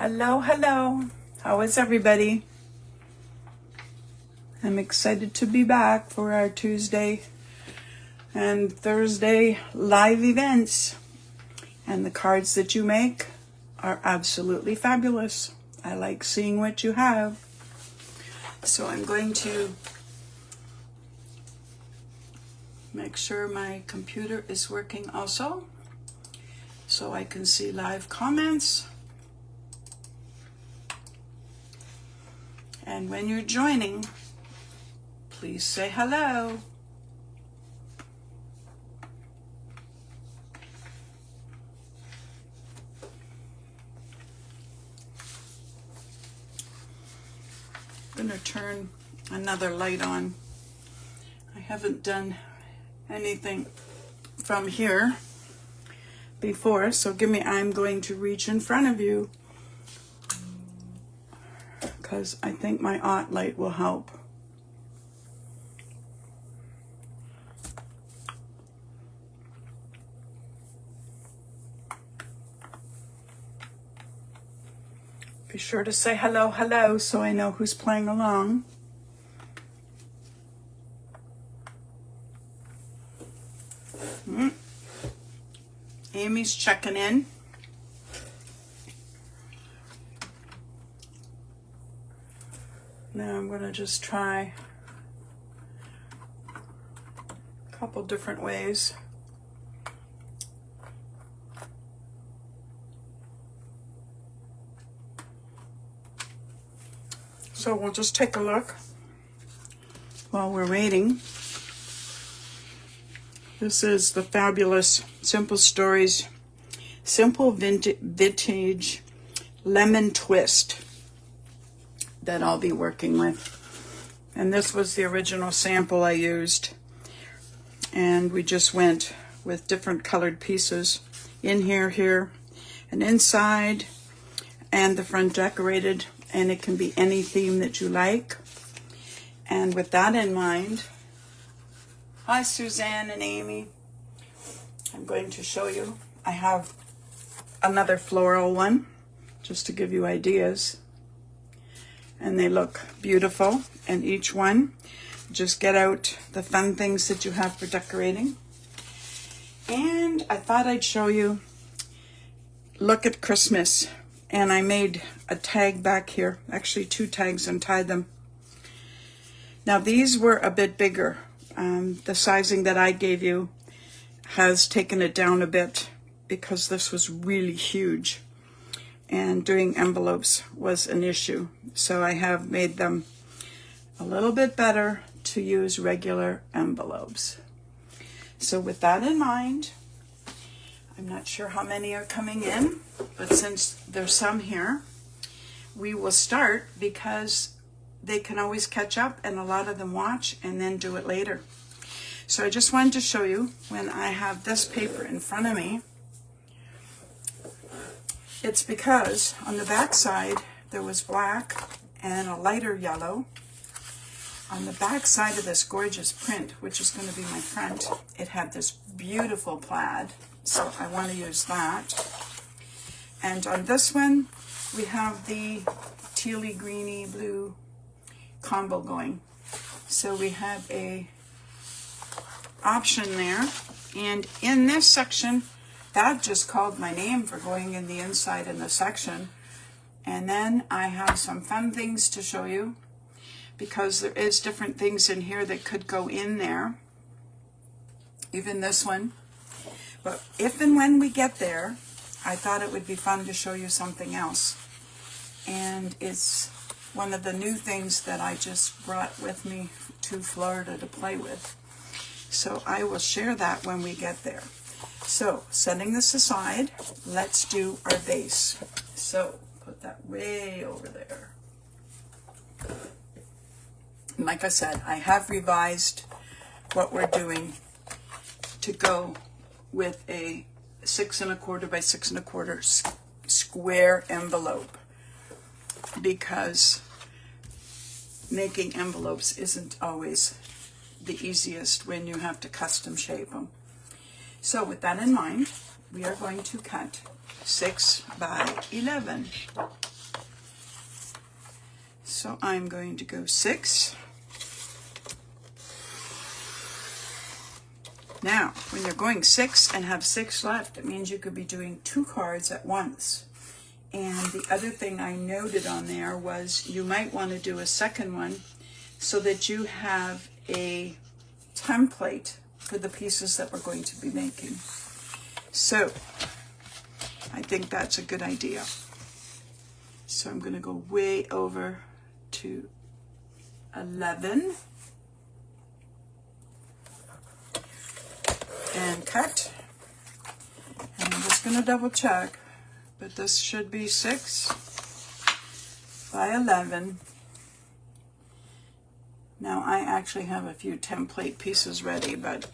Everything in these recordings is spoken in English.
Hello, hello. How is everybody? I'm excited to be back for our Tuesday and Thursday live events. And the cards that you make are absolutely fabulous. I like seeing what you have. So I'm going to make sure my computer is working also, so I can see live comments. And when you're joining, please say hello. I'm going to turn another light on. I haven't done anything from here before, so I'm going to reach in front of you because I think my aught light will help. Be sure to say hello, hello, so I know who's playing along. Amy's checking in. Now I'm going to just try a couple different ways. So we'll just take a look while we're waiting. This is the fabulous Simple Stories Simple Vintage Lemon Twist that I'll be working with. And this was the original sample I used. And we just went with different colored pieces in here, and inside, and the front decorated. And it can be any theme that you like. And with that in mind, hi Suzanne and Amy. I'm going to show you. I have another floral one, just to give you ideas. And they look beautiful. And each one, just get out the fun things that you have for decorating. And I thought I'd show you, look at Christmas. And I made a tag back here, actually 2 tags, and tied them. Now these were a bit bigger. The sizing that I gave you has taken it down a bit because this was really huge. And doing envelopes was an issue. So I have made them a little bit better to use regular envelopes. So with that in mind, I'm not sure how many are coming in, but since there's some here, we will start because they can always catch up and a lot of them watch and then do it later. So I just wanted to show you when I have this paper in front of me. It's because on the back side there was black and a lighter yellow. On the back side of this gorgeous print, which is going to be my front, it had this beautiful plaid. So I want to use that. And on this one, we have the tealy, greeny, blue combo going. So we have a option there. And in this section, that just called my name for going in the inside in the section. And then I have some fun things to show you because there is different things in here that could go in there. Even this one. But if and when we get there, I thought it would be fun to show you something else. And it's one of the new things that I just brought with me to Florida to play with. So I will share that when we get there. So setting this aside, let's do our base. So put that way over there. And like I said, I have revised what we're doing to go with a 6 1/4 by 6 1/4 square envelope, because making envelopes isn't always the easiest when you have to custom shape them. So with that in mind, we are going to cut 6 by 11. So I'm going to go 6. Now, when you're going 6 and have 6 left, it means you could be doing 2 cards at once. And the other thing I noted on there was you might want to do a second one so that you have a template for the pieces that we're going to be making. So I think that's a good idea. So I'm going to go way over to 11 and cut. And I'm just going to double check, but this should be 6 by 11. Now I actually have a few template pieces ready, but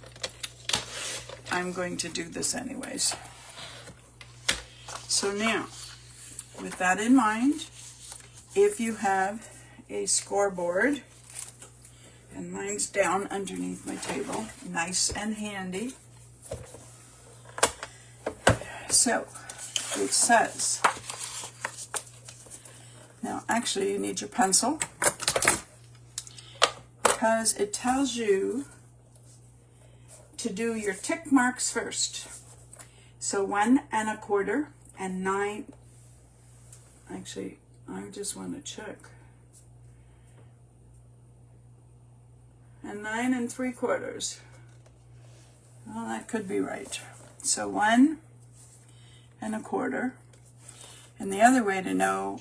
I'm going to do this anyways. So now, with that in mind, if you have a scoreboard, and mine's down underneath my table, nice and handy. So it says, now actually you need your pencil because it tells you to do your tick marks first. So 1 1/4 and 9. Actually, I just want to check. And 9 3/4. Well, that could be right. So 1 1/4. And the other way to know,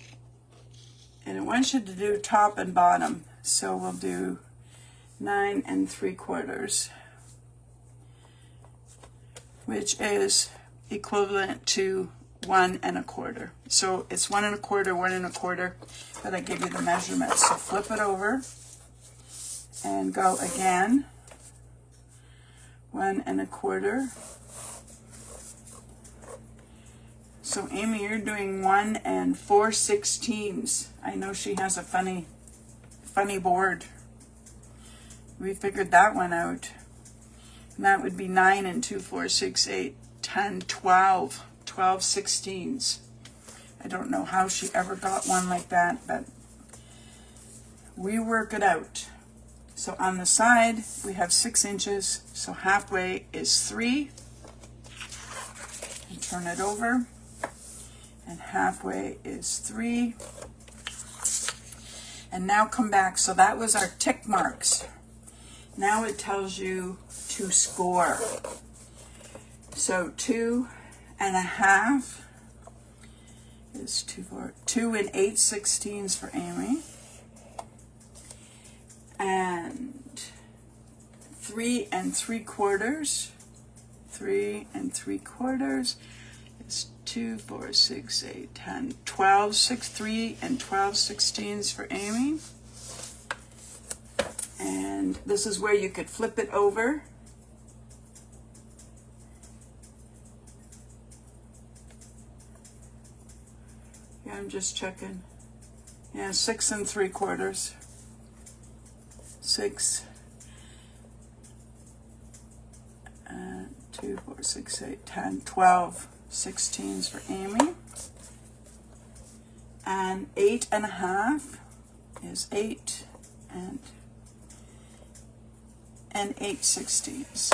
and it wants you to do top and bottom. So we'll do 9 3/4, which is equivalent to 1 1/4. So it's 1 1/4, 1 1/4, but I give you the measurements. So flip it over and go again. 1 1/4. So Amy, you're doing 1 4/16. I know she has a funny board. We figured that one out. And that would be 9 2 4 6 8 10 12 12/16. I don't know how she ever got one like that, but we work it out. So on the side we have 6 inches, so halfway is 3, and turn it over, and halfway is 3, and now come back. So that was our tick marks. Now it tells you to score. So 2 1/2 is 2 8/16 for Amy, and 3 3/4. 3 3/4 is 2 4 6 8 10 12 6 3 12/16 for Amy. And this is where you could flip it over. Yeah, I'm just checking. Yeah, 6 3/4. 6 and 2 4 6 8 10 12/16 for Amy. And 8 1/2 is 8 and 8/16.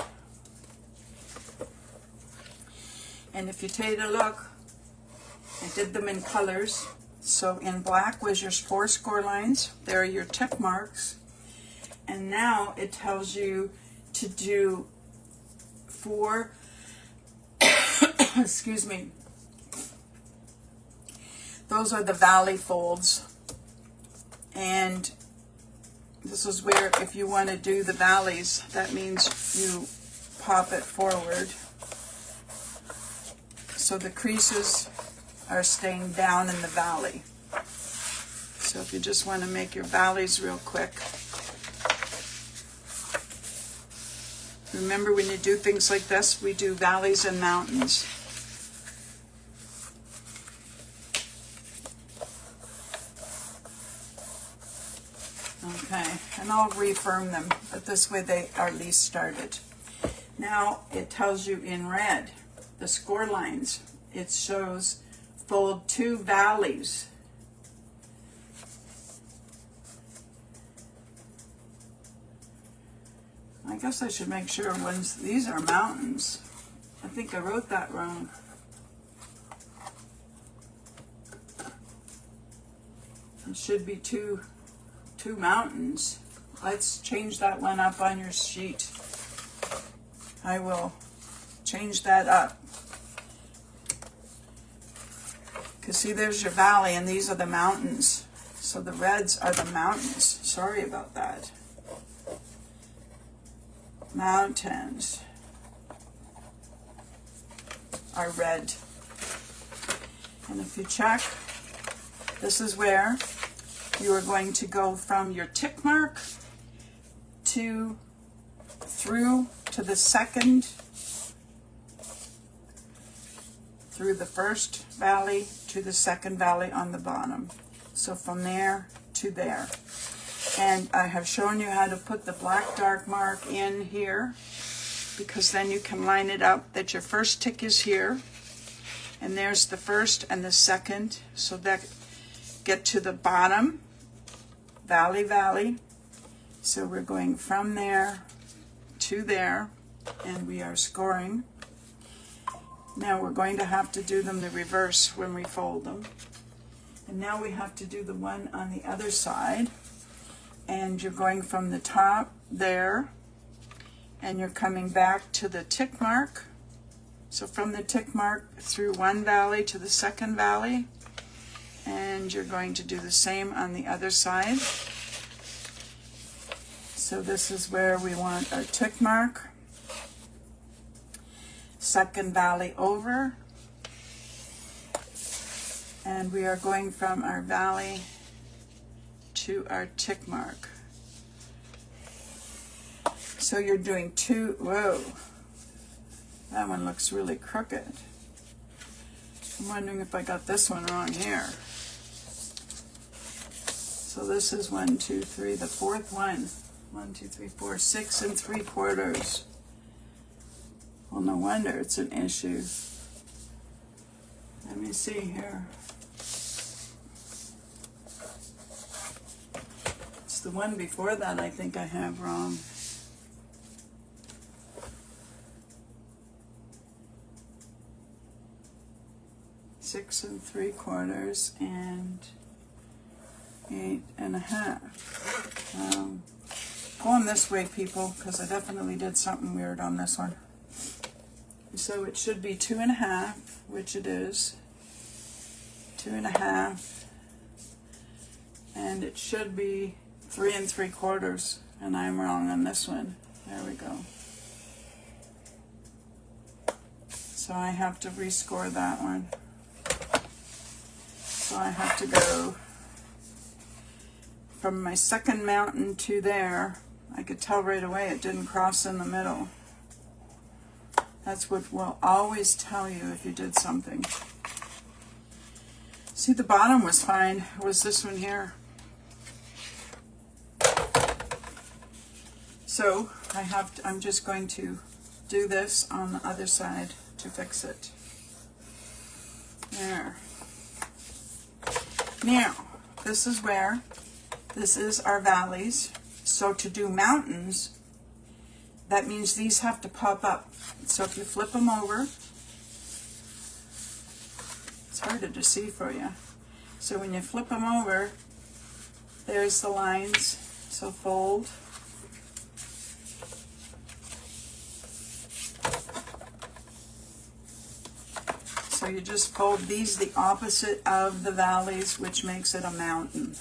And if you take a look, I did them in colors. So in black was your 4 score lines. There are your tick marks. And now it tells you to do 4, excuse me, those are the valley folds. And this is where, if you want to do the valleys, that means you pop it forward. So the creases are staying down in the valley. So if you just want to make your valleys real quick. Remember, when you do things like this, we do valleys and mountains. Okay, and I'll reaffirm them, but this way they are at least started. Now it tells you in red, the score lines. It shows fold 2 valleys. I guess I should make sure these are mountains. I think I wrote that wrong. It should be two mountains. Let's change that one up on your sheet. I will change that up. Because see, there's your valley and these are the mountains. So the reds are the mountains. Sorry about that. Mountains are red. And if you check, this is where you are going to go from your tick mark through to the second, through the first valley to the second valley on the bottom. So from there to there. And I have shown you how to put the black dark mark in here, because then you can line it up that your first tick is here, and there's the first and the second, so that get to the bottom, valley. So we're going from there to there, and we are scoring. Now we're going to have to do them the reverse when we fold them. And now we have to do the one on the other side. And you're going from the top there, and you're coming back to the tick mark. So from the tick mark through one valley to the second valley. And you're going to do the same on the other side. So this is where we want our tick mark. Second valley over. And we are going from our valley to our tick mark. So you're doing two, whoa, that one looks really crooked. I'm wondering if I got this one wrong here. So this is 1, 2, 3, the fourth one. 1, 2, 3, 4, 6 3/4. Well, no wonder it's an issue. Let me see here. It's the one before that I think I have wrong. Six 3/4 and 8 1/2. Going this way, people, because I definitely did something weird on this one. So it should be 2 1/2, which it is. 2 1/2, and it should be 3 3/4, and I'm wrong on this one. There we go. So I have to rescore that one. So I have to go from my second mountain to there. I could tell right away it didn't cross in the middle. That's what will always tell you if you did something. See, the bottom was fine. It was this one here. So I'm just going to do this on the other side to fix it. There. Now, this is our valleys. So to do mountains, that means these have to pop up. So if you flip them over, it's harder to see for you. So when you flip them over, there's the lines. So fold. So you just fold these the opposite of the valleys, which makes it a mountain.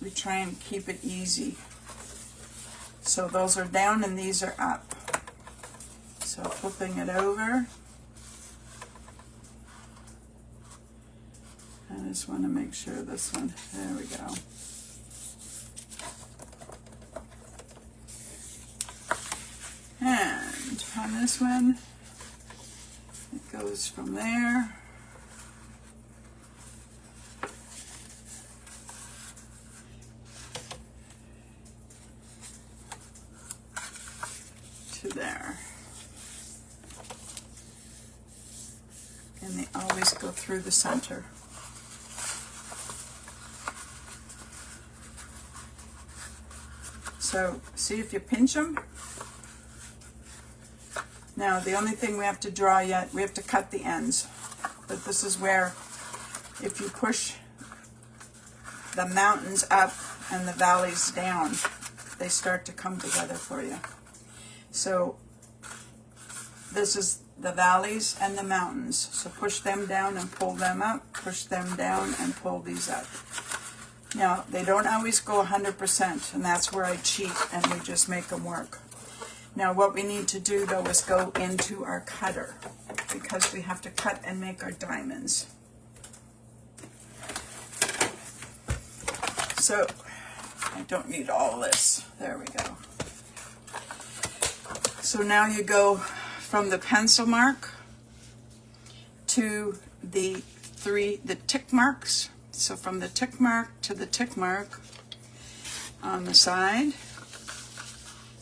We try and keep it easy. So those are down and these are up. So flipping it over. I just want to make sure this one, there we go. And on this one, it goes from there to there. And they always go through the center. So see if you pinch them, Now, the only thing we have to draw yet, we have to cut the ends. But this is where, if you push the mountains up and the valleys down, they start to come together for you. So this is the valleys and the mountains. So push them down and pull them up, push them down and pull these up. Now, they don't always go 100%, and that's where I cheat and we just make them work. Now, what we need to do, though, is go into our cutter, because we have to cut and make our diamonds. So, I don't need all this. There we go. So now you go from the pencil mark to the tick marks. So from the tick mark to the tick mark on the side,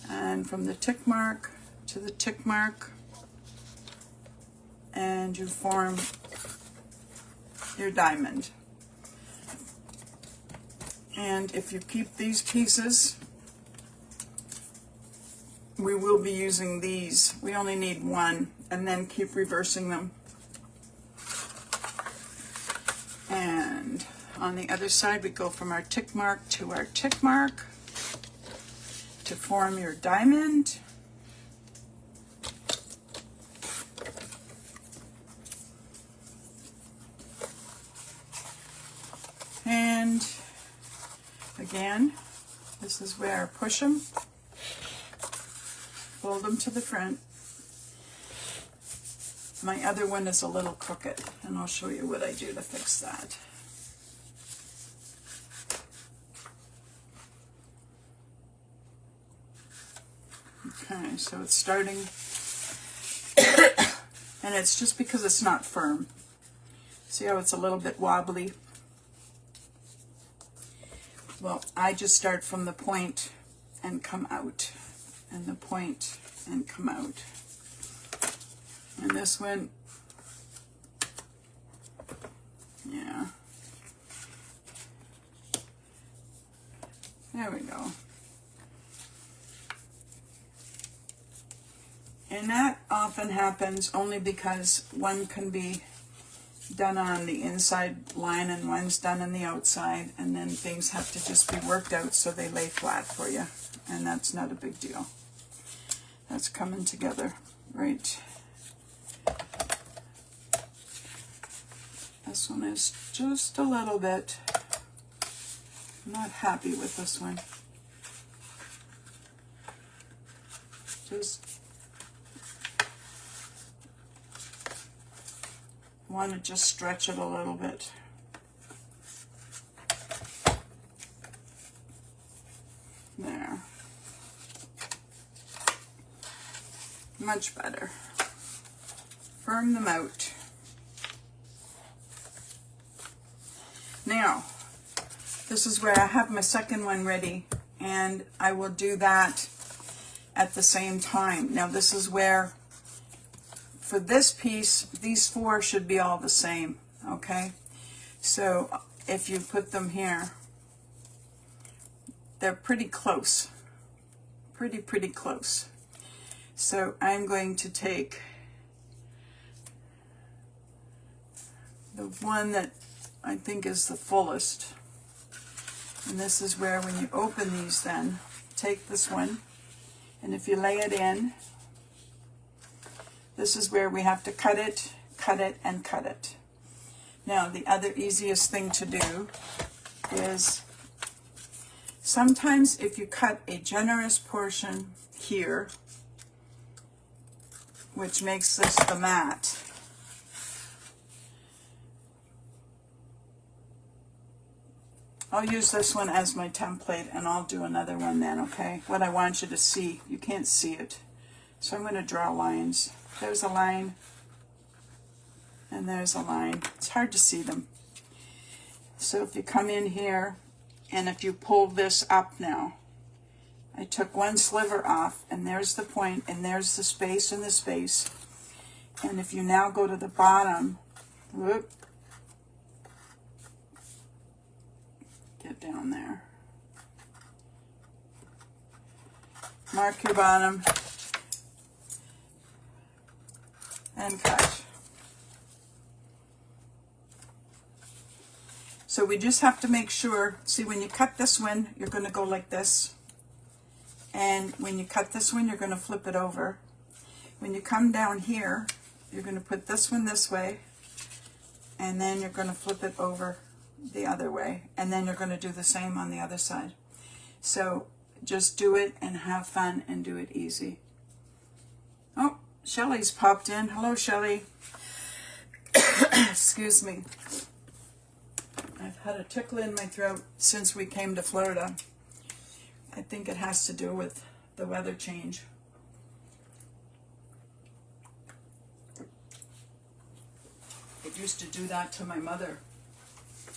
and from the tick mark to the tick mark, and you form your diamond. And if you keep these pieces, we will be using these. We only need one, and then keep reversing them. And on the other side, we go from our tick mark to our tick mark to form your diamond. And again, this is where I push them, fold them to the front. My other one is a little crooked, and I'll show you what I do to fix that. Okay, so it's starting, and it's just because it's not firm. See how it's a little bit wobbly? Well, I just start from the point and come out, and the point and come out. And this one, yeah. There we go. And that often happens only because one can be done on the inside line and one's done on the outside, and then things have to just be worked out so they lay flat for you, and that's not a big deal. That's coming together right. This one is just a little bit, I'm not happy with this one. Just want to just stretch it a little bit. There. Much better. Firm them out. Now, this is where I have my second one ready, and I will do that at the same time. Now, this is where, for this piece, these four should be all the same, okay? So if you put them here, they're pretty close, pretty close. So I'm going to take the one that I think is the fullest, and this is where, when you open these, then take this one, and if you lay it in, this is where we have to cut it, and cut it. Now, the other easiest thing to do is, sometimes if you cut a generous portion here, which makes this the mat, I'll use this one as my template, and I'll do another one then, okay? What I want you to see, you can't see it, so I'm going to draw lines. There's a line, and there's a line. It's hard to see them. So if you come in here, and if you pull this up now, I took one sliver off, and there's the point, and there's the space and the space. And if you now go to the bottom, whoop, get down there. Mark your bottom. and cut. So we just have to make sure, see, when you cut this one, you're going to go like this. And when you cut this one, you're going to flip it over. When you come down here, you're going to put this one this way, and then you're going to flip it over the other way, and then you're going to do the same on the other side. So just do it and have fun and do it easy. Oh, Shelly's popped in. Hello, Shelly. Excuse me. I've had a tickle in my throat since we came to Florida. I think it has to do with the weather change. It used to do that to my mother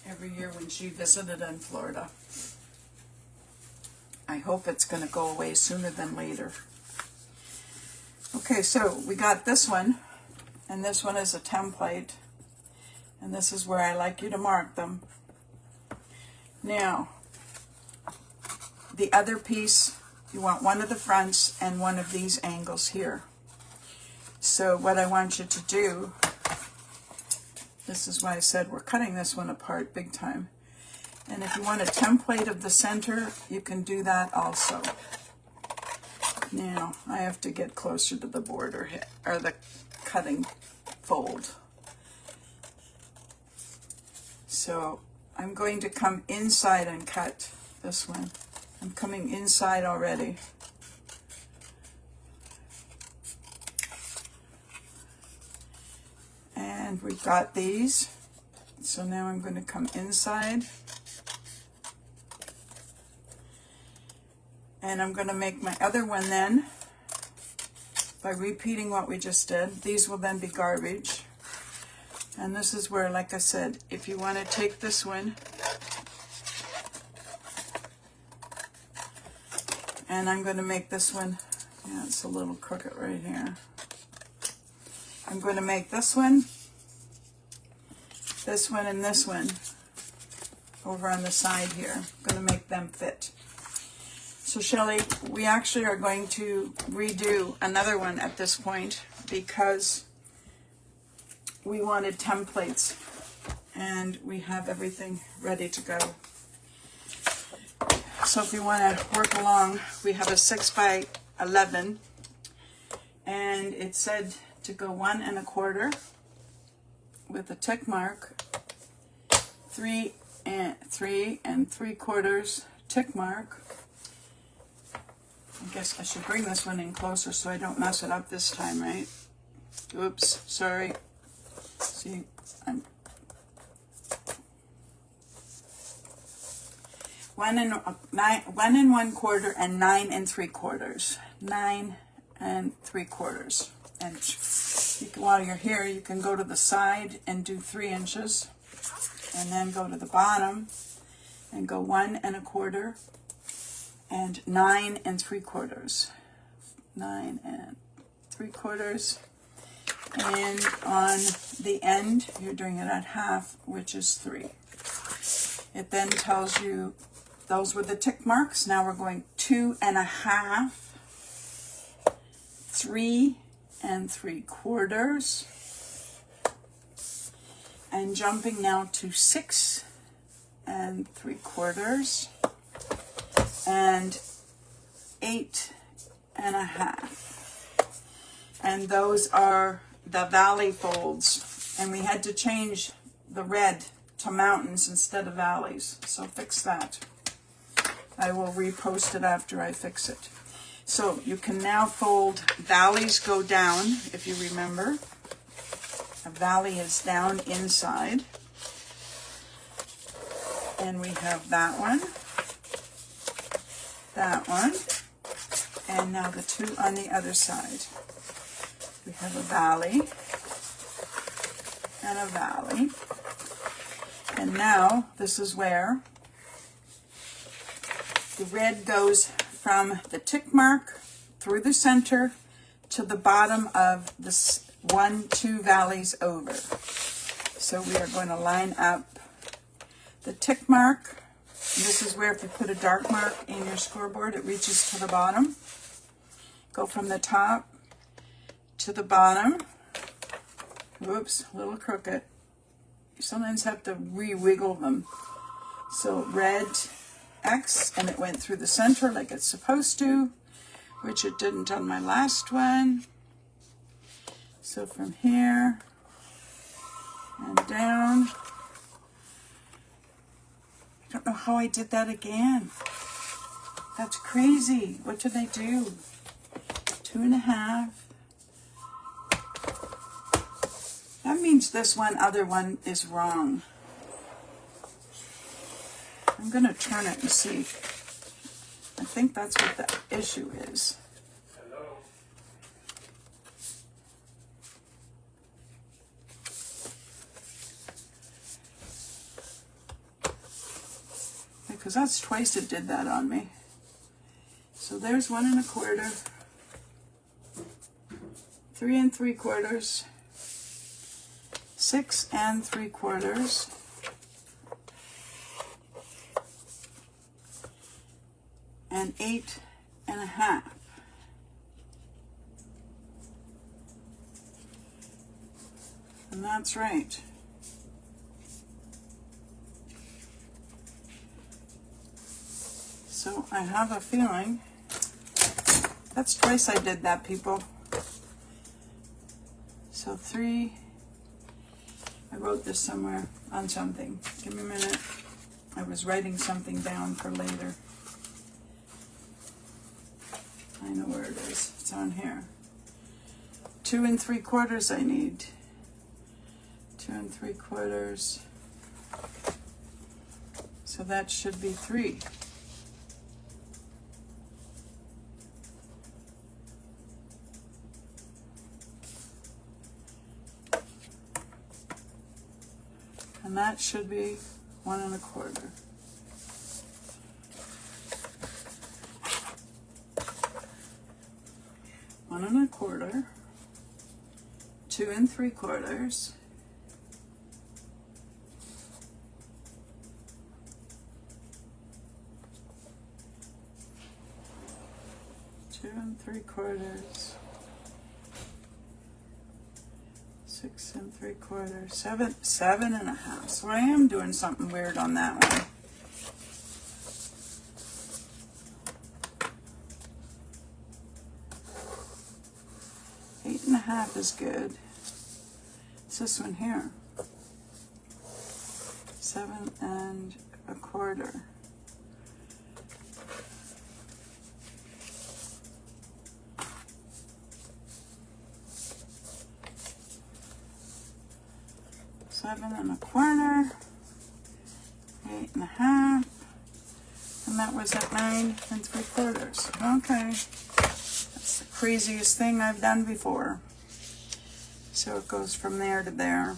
every year when she visited in Florida. I hope it's going to go away sooner than later. Okay, so we got this one, and this one is a template, and this is where I like you to mark them. Now, the other piece, you want one of the fronts and one of these angles here. So what I want you to do, this is why I said we're cutting this one apart big time. And if you want a template of the center, you can do that also. Now, I have to get closer to the border or the cutting fold. So I'm going to come inside and cut this one. I'm coming inside already. And we've got these. So now I'm going to come inside. And I'm going to make my other one then by repeating what we just did. These will then be garbage. And this is where, like I said, if you want to take this one and I'm going to make this one, yeah, it's a little crooked right here. I'm going to make this one, and this one over on the side here. I'm going to make them fit. So Shelley, we actually are going to redo another one at this point because we wanted templates and we have everything ready to go. So if you want to work along, we have a 6 by 11 and it said to go 1 1/4 with a tick mark, 3 3 3/4 tick mark. I guess I should bring this one in closer so I don't mess it up this time, right? Oops, sorry. See, I'm 1 1/4 and 9 3/4. 9 3/4. And you can, while you're here, you can go to the side and do 3 inches, and then go to the bottom and go 1 1/4 and 9 3/4. 9 3/4. And on the end, you're doing it at half, which is 3. It then tells you those were the tick marks. Now we're going 2 1/2, 3 3/4, and jumping now to 6 3/4 and 8 1/2. And those are the valley folds, and we had to change the red to mountains instead of valleys, so fix that. I will repost it after I fix it. So you can now fold, valleys go down, if you remember. A valley is down inside, and we have that one, and now the 2 on the other side. We have a valley and a valley. And now this is where the red goes from the tick mark through the center to the bottom of this 1 2 valleys over. So we are going to line up the tick mark. This is where if you put a dark mark in your scoreboard, it reaches to the bottom. Go from the top to the bottom, Whoops, a little crooked. You sometimes have to re-wiggle them. So red X, and it went through the center like it's supposed to, which it didn't on my last one. So from here and down. I don't know how I did that again. That's crazy. What did I do? 2.5. That means this other one is wrong. I'm going to turn it and see. I think that's what the issue is. Because that's twice it did that on me. So there's 1 1/4, 3 3/4, 6 3/4, and 8.5. And that's right. So I have a feeling that's twice I did that, people. So 3, I wrote this somewhere on something. Give me a minute. I was writing something down for later. I know where it is. It's on here. 2 3/4 I need. 2 3/4. So that should be 3. And that should be 1 1/4. One and a quarter, 2 3/4, 2 3/4, 6 3/4, 7.5. So I am doing something weird on that one. Half is good. It's this one here. 7 1/4. Seven and a quarter, 8.5, and that was at 9 3/4. Okay, that's the craziest thing I've done before. So it goes from there to there.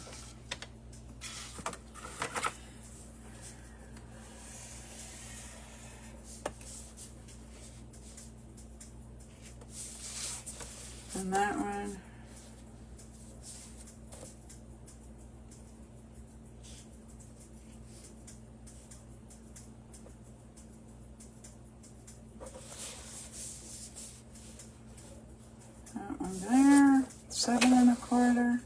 And that one. That one there. 7 1/4.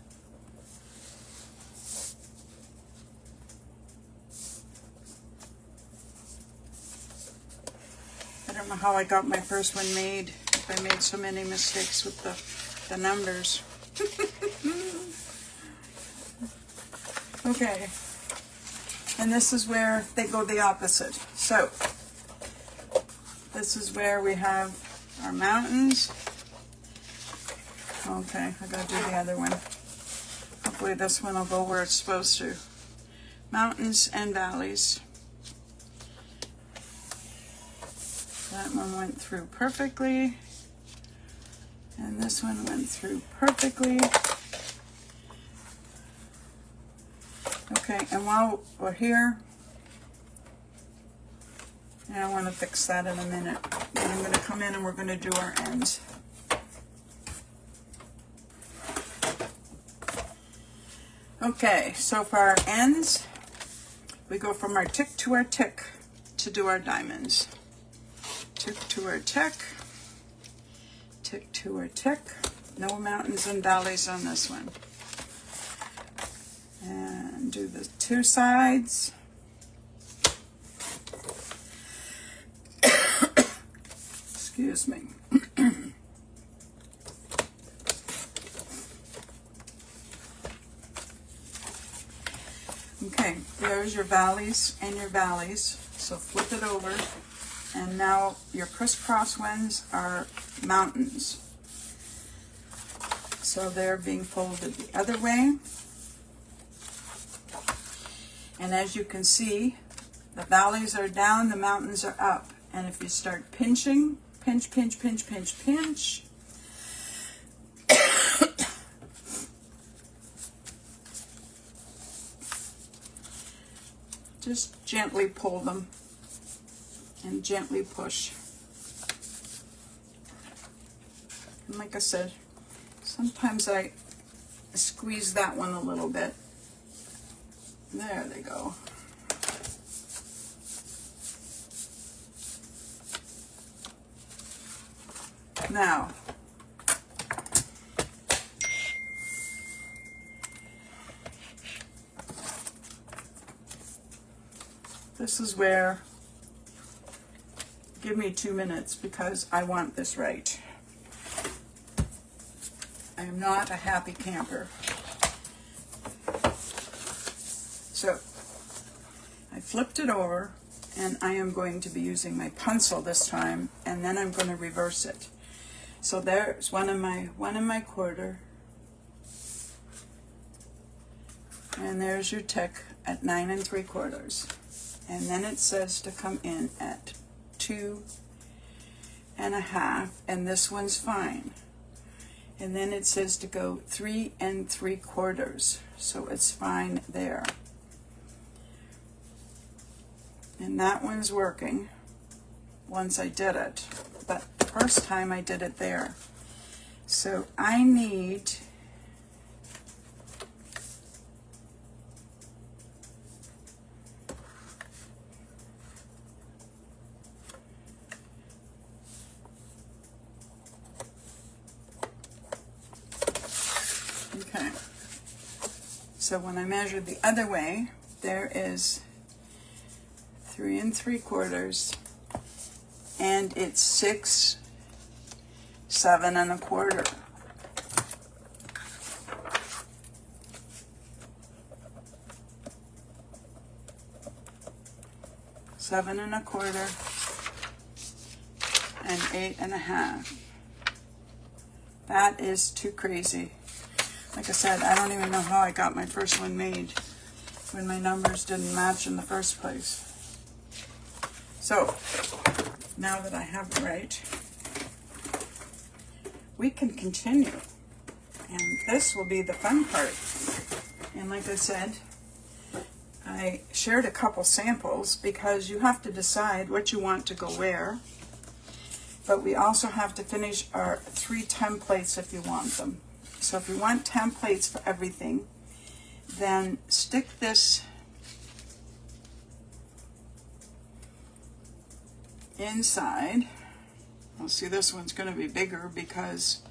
I don't know how I got my first one made. If I made so many mistakes with the numbers. Okay. And this is where they go the opposite. So this is where we have our mountains. Okay, I gotta do the other one. Hopefully this one will go where it's supposed to. Mountains and valleys. That one went through perfectly. And this one went through perfectly. Okay, and while we're here, and I want to fix that in a minute. Then I'm going to come in and we're going to do our ends. Okay, so for our ends, we go from our tick to our tick to do our diamonds. Tick to our tick, tick to our tick. No mountains and valleys on this one. And do the two sides. Excuse me. Okay, there's your valleys and your valleys. So flip it over. And now your crisscross ones are mountains. So they're being folded the other way. And as you can see, the valleys are down, the mountains are up. And if you start pinching, pinch, pinch, pinch, pinch, pinch, just gently pull them and gently push. And like I said, sometimes I squeeze that one a little bit. There they go. Now, this is where, give me 2 minutes because I want this right. I am not a happy camper. So, I flipped it over and I am going to be using my pencil this time, and then I'm going to reverse it. So there's one in my quarter, and there's your tick at 9 3/4, and then it says to come in at 2 1/2, and this one's fine. And then it says to go 3 3/4, so it's fine there. And that one's working once I did it, but the first time I did it there. So I need okay. So when I measure the other way, there is 3 3/4, and it's 6 7 1/4. Seven 1/4 and 8 1/2. That is too crazy. Like I said, I don't even know how I got my first one made when my numbers didn't match in the first place. So, now that I have it right, we can continue. And this will be the fun part. And like I said, I shared a couple samples because you have to decide what you want to go where. But we also have to finish our 3 templates if you want them. So if you want templates for everything, then stick this inside. Well, see, this one's going to be bigger because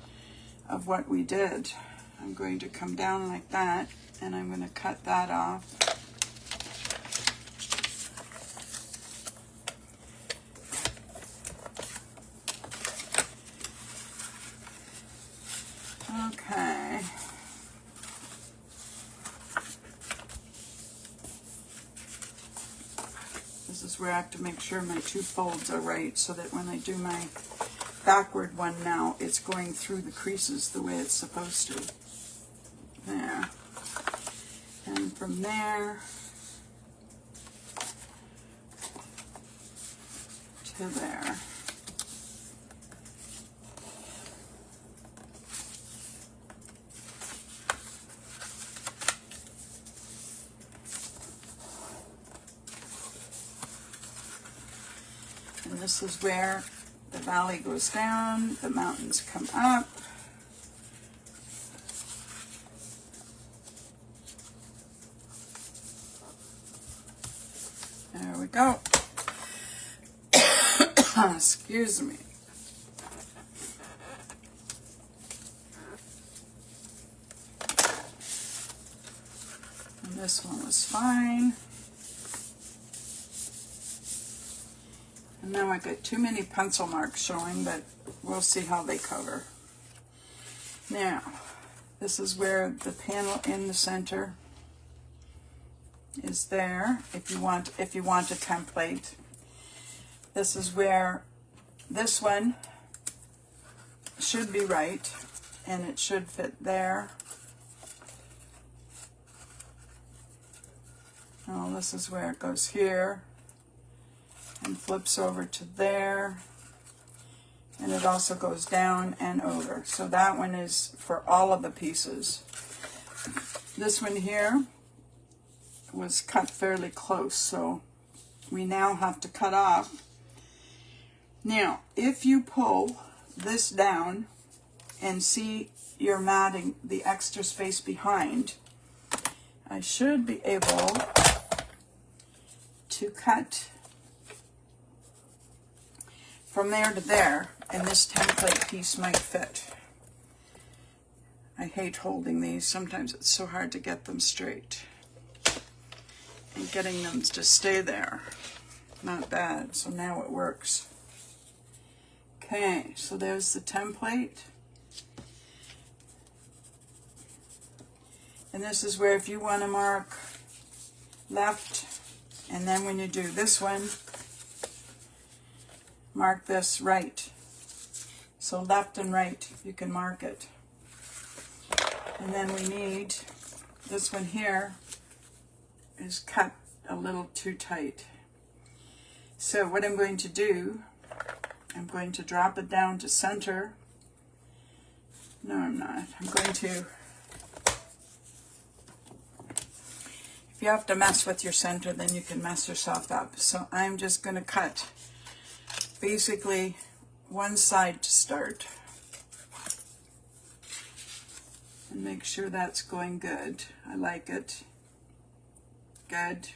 of what we did. I'm going to come down like that, and I'm going to cut that off. Okay. This is where I have to make sure my 2 folds are right so that when I do my backward one now, it's going through the creases the way it's supposed to. There. And from there to there. And this is where the valley goes down, the mountains come up. There we go. Excuse me. this one was fine. And now I got too many pencil marks showing, but we'll see how they cover. Now, this is where the panel in the center is there. If you want a template, this is where this one should be right, and it should fit there. Oh, this is where it goes here and flips over to there, and it also goes down and over. So that one is for all of the pieces. This one here was cut fairly close, so we now have to cut off. Now, if you pull this down and see your matting, the extra space behind, I should be able to cut from there to there, and this template piece might fit. I hate holding these. Sometimes it's so hard to get them straight. And getting them to stay there. Not bad. So now it works. Okay, so there's the template. And this is where if you want to mark left, and then when you do this one, mark this right. So left and right, you can mark it. And then we need, this one here is cut a little too tight. So what I'm going to do, I'm going to drop it down to center. No, I'm not. I'm going to, if you have to mess with your center, then you can mess yourself up. So I'm just going to cut basically one side to start. And make sure that's going good. I like it. Good.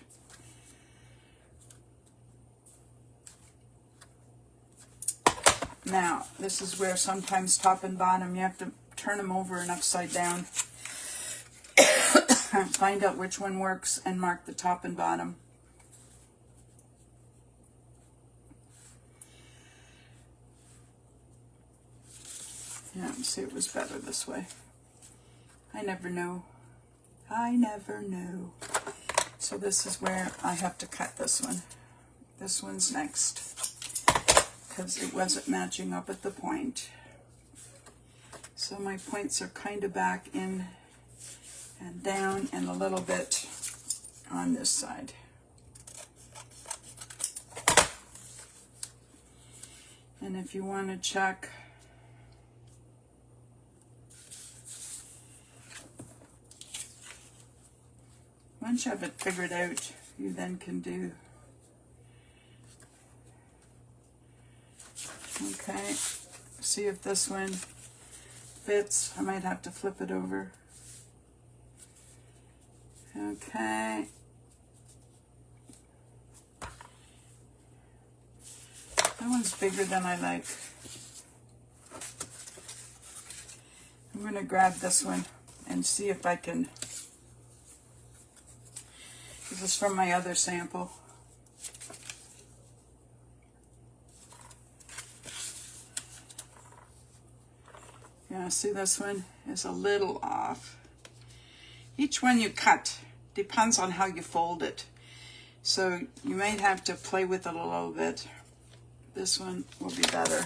Now, this is where sometimes top and bottom, you have to turn them over and upside down. Find out which one works and mark the top and bottom. Yeah, see, it was better this way. I never know. I never know. So this is where I have to cut this one. This one's next, because it wasn't matching up at the point. So my points are kind of back in and down and a little bit on this side. And if you want to check, once you have it figured out, you then can do, okay, see if this one fits. I might have to flip it over. Okay. That one's bigger than I like. I'm going to grab this one and see if I can. This is from my other sample. Yeah, see, this one is a little off. Each one you cut depends on how you fold it. So you might have to play with it a little bit. This one will be better.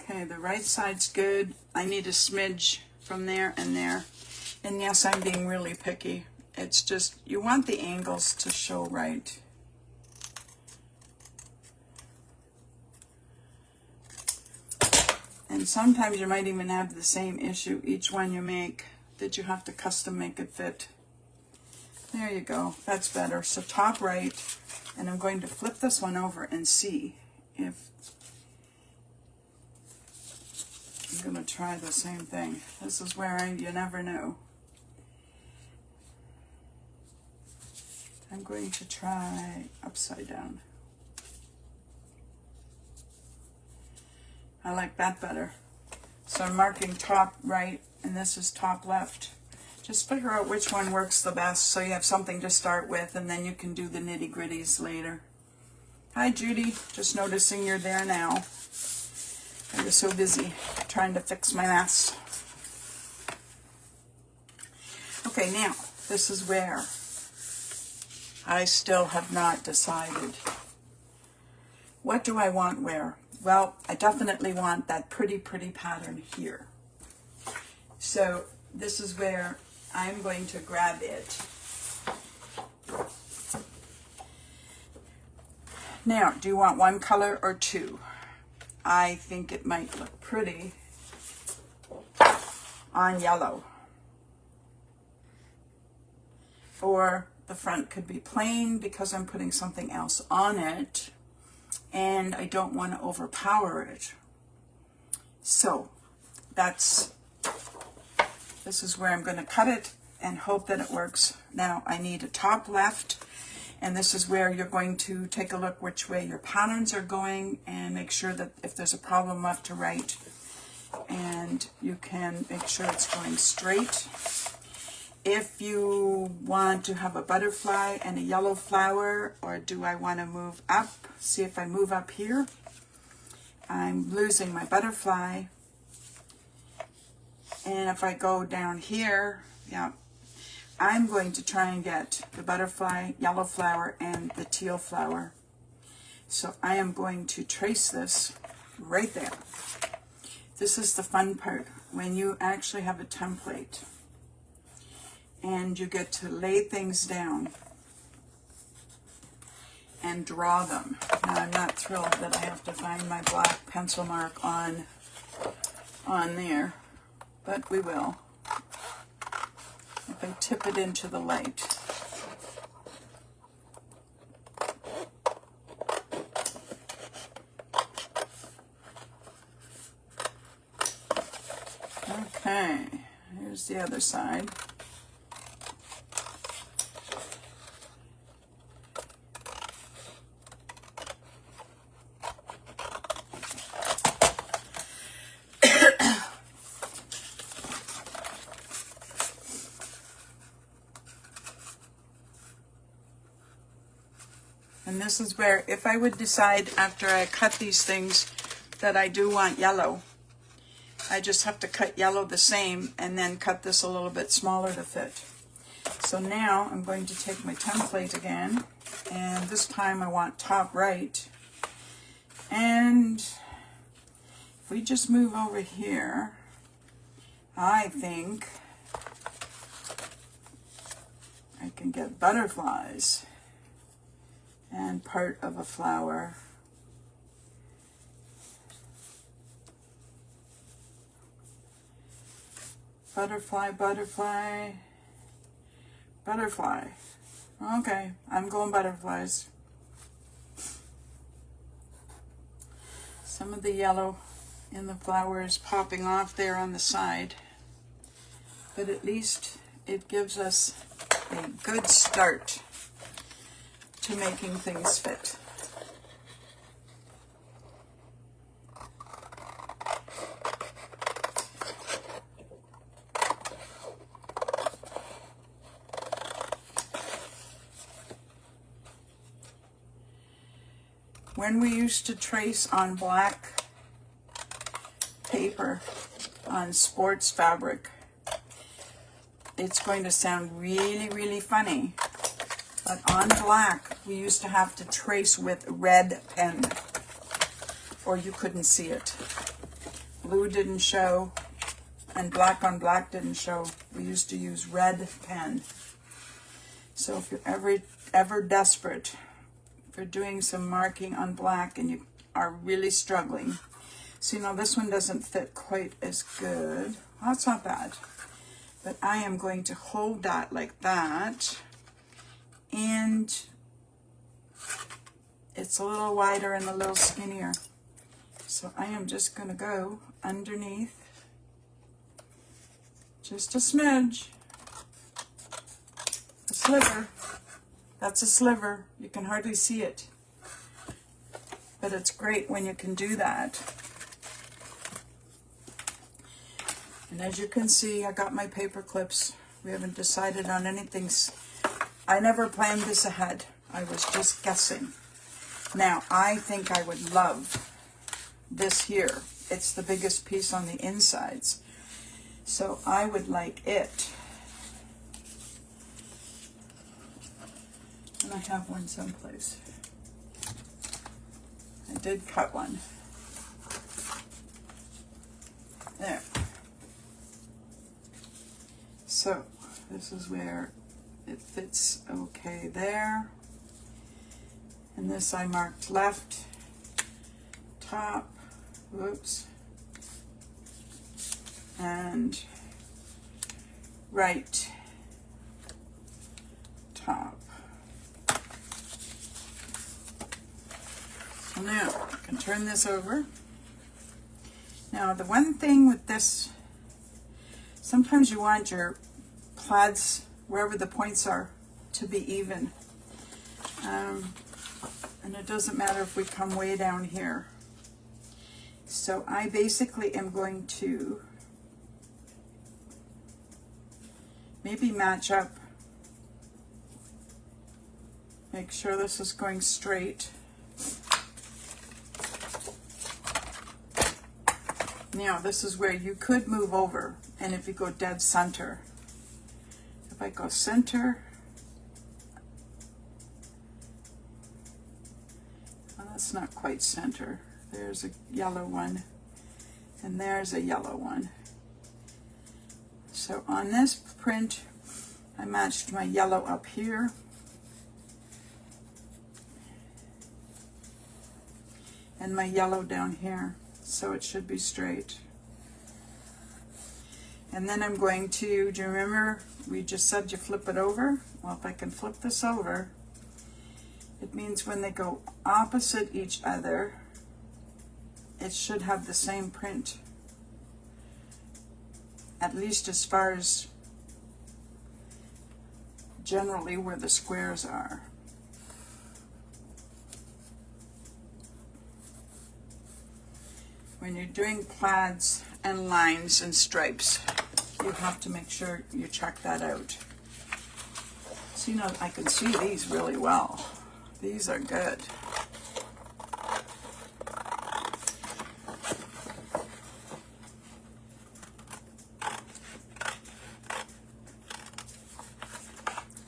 Okay, the right side's good. I need a smidge from there and there. And yes, I'm being really picky. It's just, you want the angles to show right. And sometimes you might even have the same issue each one you make, that you have to custom make it fit. There you go, that's better. So top right, and I'm going to flip this one over and see if, I'm going to try the same thing. This is where you never know. I'm going to try upside down. I like that better. So I'm marking top right, and this is top left. Just figure out which one works the best so you have something to start with, and then you can do the nitty-gritties later. Hi, Judy. Just noticing you're there now. I was so busy trying to fix my mess. Okay, now, this is where I still have not decided. What do I want where? Well, I definitely want that pretty pattern here. So this is where I'm going to grab it. Now, do you want one color or two? I think it might look pretty on yellow. Or the front could be plain because I'm putting something else on it, and I don't want to overpower it. So this is where I'm going to cut it and hope that it works. Now I need a top left, and this is where you're going to take a look which way your patterns are going and make sure that if there's a problem left to right, and you can make sure it's going straight. If you want to have a butterfly and a yellow flower, or do I want to move up? See if I move up here, I'm losing my butterfly. And if I go down here, yeah, I'm going to try and get the butterfly, yellow flower, and the teal flower. So I am going to trace this right there. This is the fun part, when you actually have a template and you get to lay things down and draw them. Now I'm not thrilled that I have to find my black pencil mark on there, but we will. If I tip it into the light. Okay, here's the other side. And this is where, if I would decide after I cut these things that I do want yellow, I just have to cut yellow the same and then cut this a little bit smaller to fit. So now I'm going to take my template again, and this time I want top right. And if we just move over here, I think I can get butterflies and part of a flower. Butterfly, butterfly, butterfly. Okay, I'm going butterflies. Some of the yellow in the flower is popping off there on the side, but at least it gives us a good start to making things fit. When we used to trace on black paper on sports fabric, it's going to sound really funny, but on black we used to have to trace with red pen or you couldn't see it. Blue didn't show and black on black didn't show. We used to use red pen. So if you're ever desperate for doing some marking on black and you are really struggling. So this one doesn't fit quite as good. Well, that's not bad. But I am going to hold that like that, and it's a little wider and a little skinnier. So I am just going to go underneath just a smidge, a sliver. That's a sliver. You can hardly see it. But it's great when you can do that. And as you can see, I got my paper clips. We haven't decided on anything. I never planned this ahead. I was just guessing. Now, I think I would love this here. It's the biggest piece on the insides. So I would like it. And I have one someplace. I did cut one. There. So this is where it fits okay there. And this I marked left, top, whoops, and right, top. So now I can turn this over. Now the one thing with this, sometimes you want your plaids, wherever the points are, to be even. And it doesn't matter if we come way down here. So I basically am going to maybe match up. Make sure this is going straight. Now this is where you could move over, and if you go dead center. If I go center, well, that's not quite center. There's a yellow one, and there's a yellow one. So on this print, I matched my yellow up here. And my yellow down here, so it should be straight. And then I'm going to, do you remember we just said you flip it over? Well, if I can flip this over, it means when they go opposite each other, it should have the same print, at least as far as generally where the squares are. When you're doing plaids and lines and stripes, you have to make sure you check that out. So, you know, I can see these really well. These are good.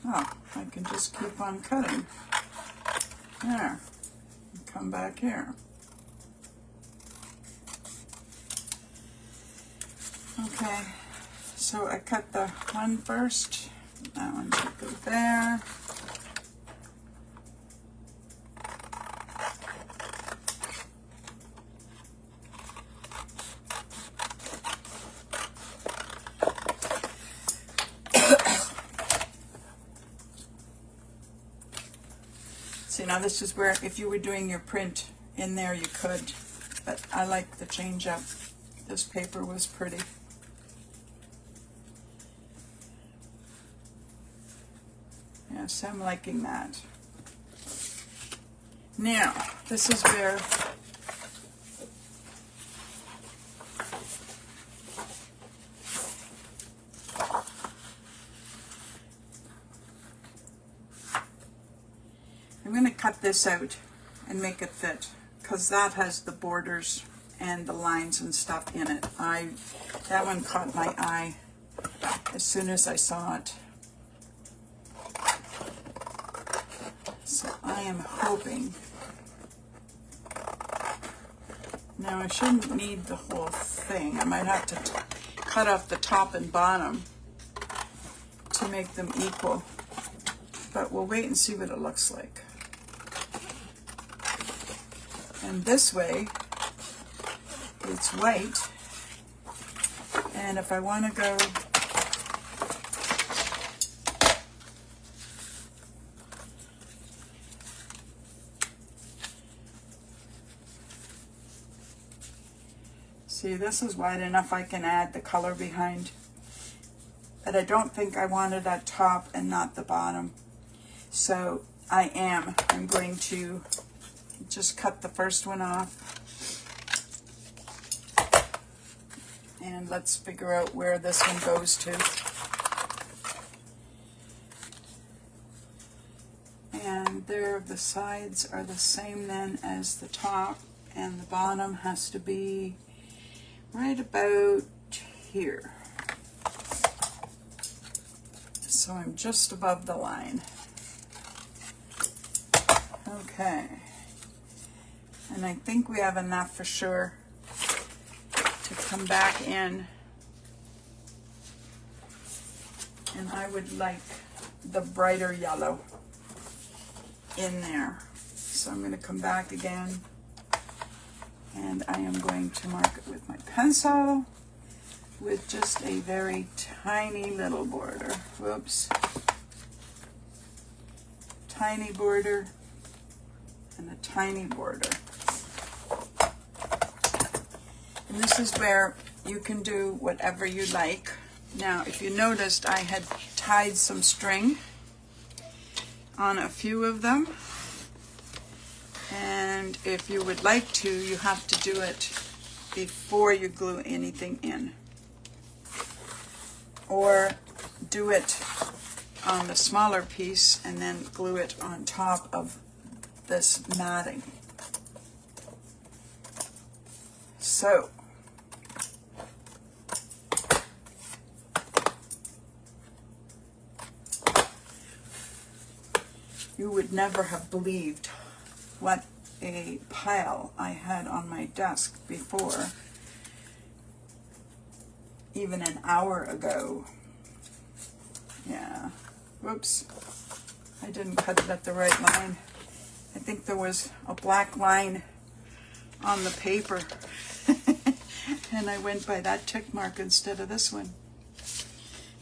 Oh, I can just keep on cutting. There. And come back here. Okay, so I cut the one first. That one should go there. See, now this is where, if you were doing your print in there, you could, but I like the change up. This paper was pretty. Yes, I'm liking that. Now, this is where I'm going to cut this out and make it fit, because that has the borders and the lines and stuff in it. That one caught my eye as soon as I saw it. So I am hoping. Now I shouldn't need the whole thing. I might have to cut off the top and bottom to make them equal. But we'll wait and see what it looks like. And this way, it's white. And if I want to go see, this is wide enough I can add the color behind. But I don't think I wanted that top and not the bottom. So I'm going to just cut the first one off. And let's figure out where this one goes to. And there, the sides are the same then as the top, and the bottom has to be right about here. So I'm just above the line. Okay. And I think we have enough for sure to come back in. And I would like the brighter yellow in there. So I'm going to come back again, and I am going to mark it with my pencil with just a very tiny little border. Whoops. Tiny border and a tiny border. And this is where you can do whatever you like. Now, if you noticed, I had tied some string on a few of them, and if you would like to, you have to do it before you glue anything in, or do it on the smaller piece and then glue it on top of this matting. So you would never have believed what a pile I had on my desk before, even an hour ago. Yeah, whoops, I didn't cut it at the right line. I think there was a black line on the paper and I went by that tick mark instead of this one.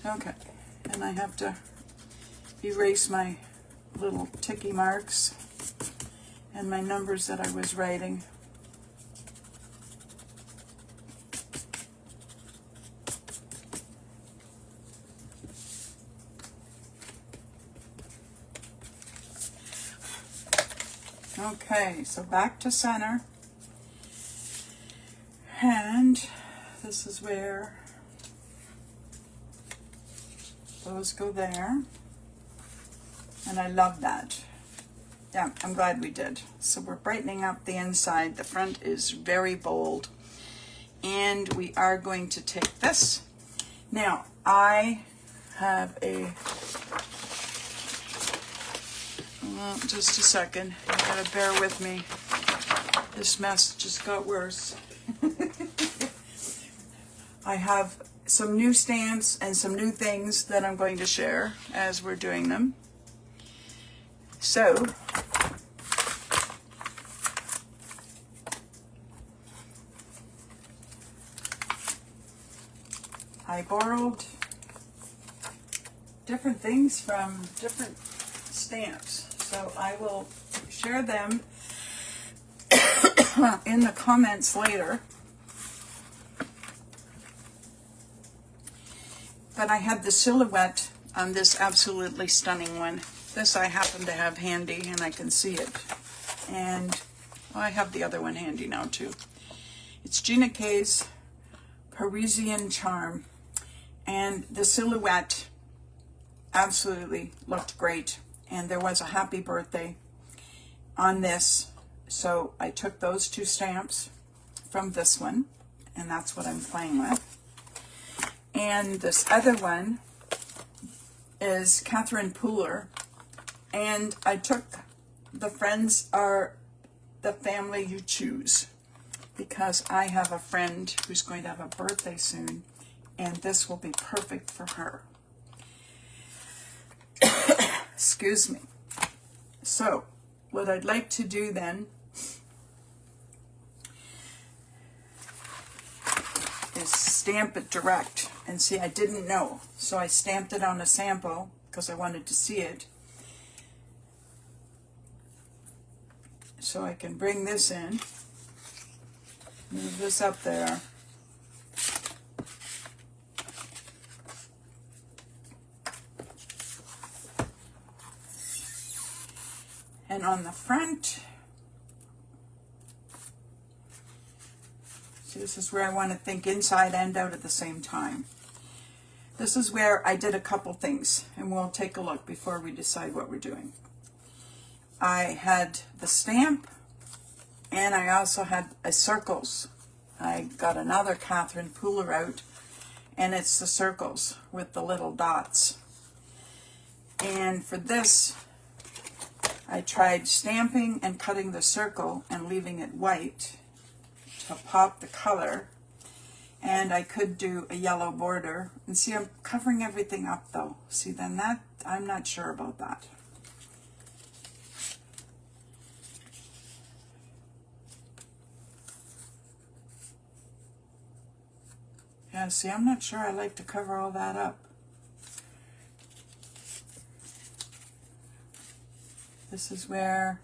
Okay, and I have to erase my little ticky marks and my numbers that I was writing. Okay, so back to center, and this is where those go there. And I love that. Yeah, I'm glad we did. So we're brightening up the inside. The front is very bold. And we are going to take this. Now, I have a... Well, just a second. You gotta bear with me. This mess just got worse. I have some new stamps and some new things that I'm going to share as we're doing them. So, I borrowed different things from different stamps. So I will share them in the comments later. But I had the silhouette on this absolutely stunning one. This I happen to have handy and I can see it. And well, I have the other one handy now too. It's Gina K's Parisian Charm. And the silhouette absolutely looked great. And there was a happy birthday on this. So I took those two stamps from this one. And that's what I'm playing with. And this other one is Catherine Pooler. And I took the friends are the family you choose, because I have a friend who's going to have a birthday soon, and this will be perfect for her. Excuse me. So, what I'd like to do then is stamp it direct. And see, I didn't know, so I stamped it on a sample because I wanted to see it. So I can bring this in, move this up there. And on the front, see, this is where I want to think inside and out at the same time. This is where I did a couple things, and we'll take a look before we decide what we're doing. I had the stamp, and I also had a circles. I got another Catherine Pooler out, and it's the circles with the little dots. And for this, I tried stamping and cutting the circle and leaving it white to pop the color. And I could do a yellow border. And see, I'm covering everything up though. See, then that, I'm not sure about that. Yeah, see, I'm not sure I like to cover all that up. This is where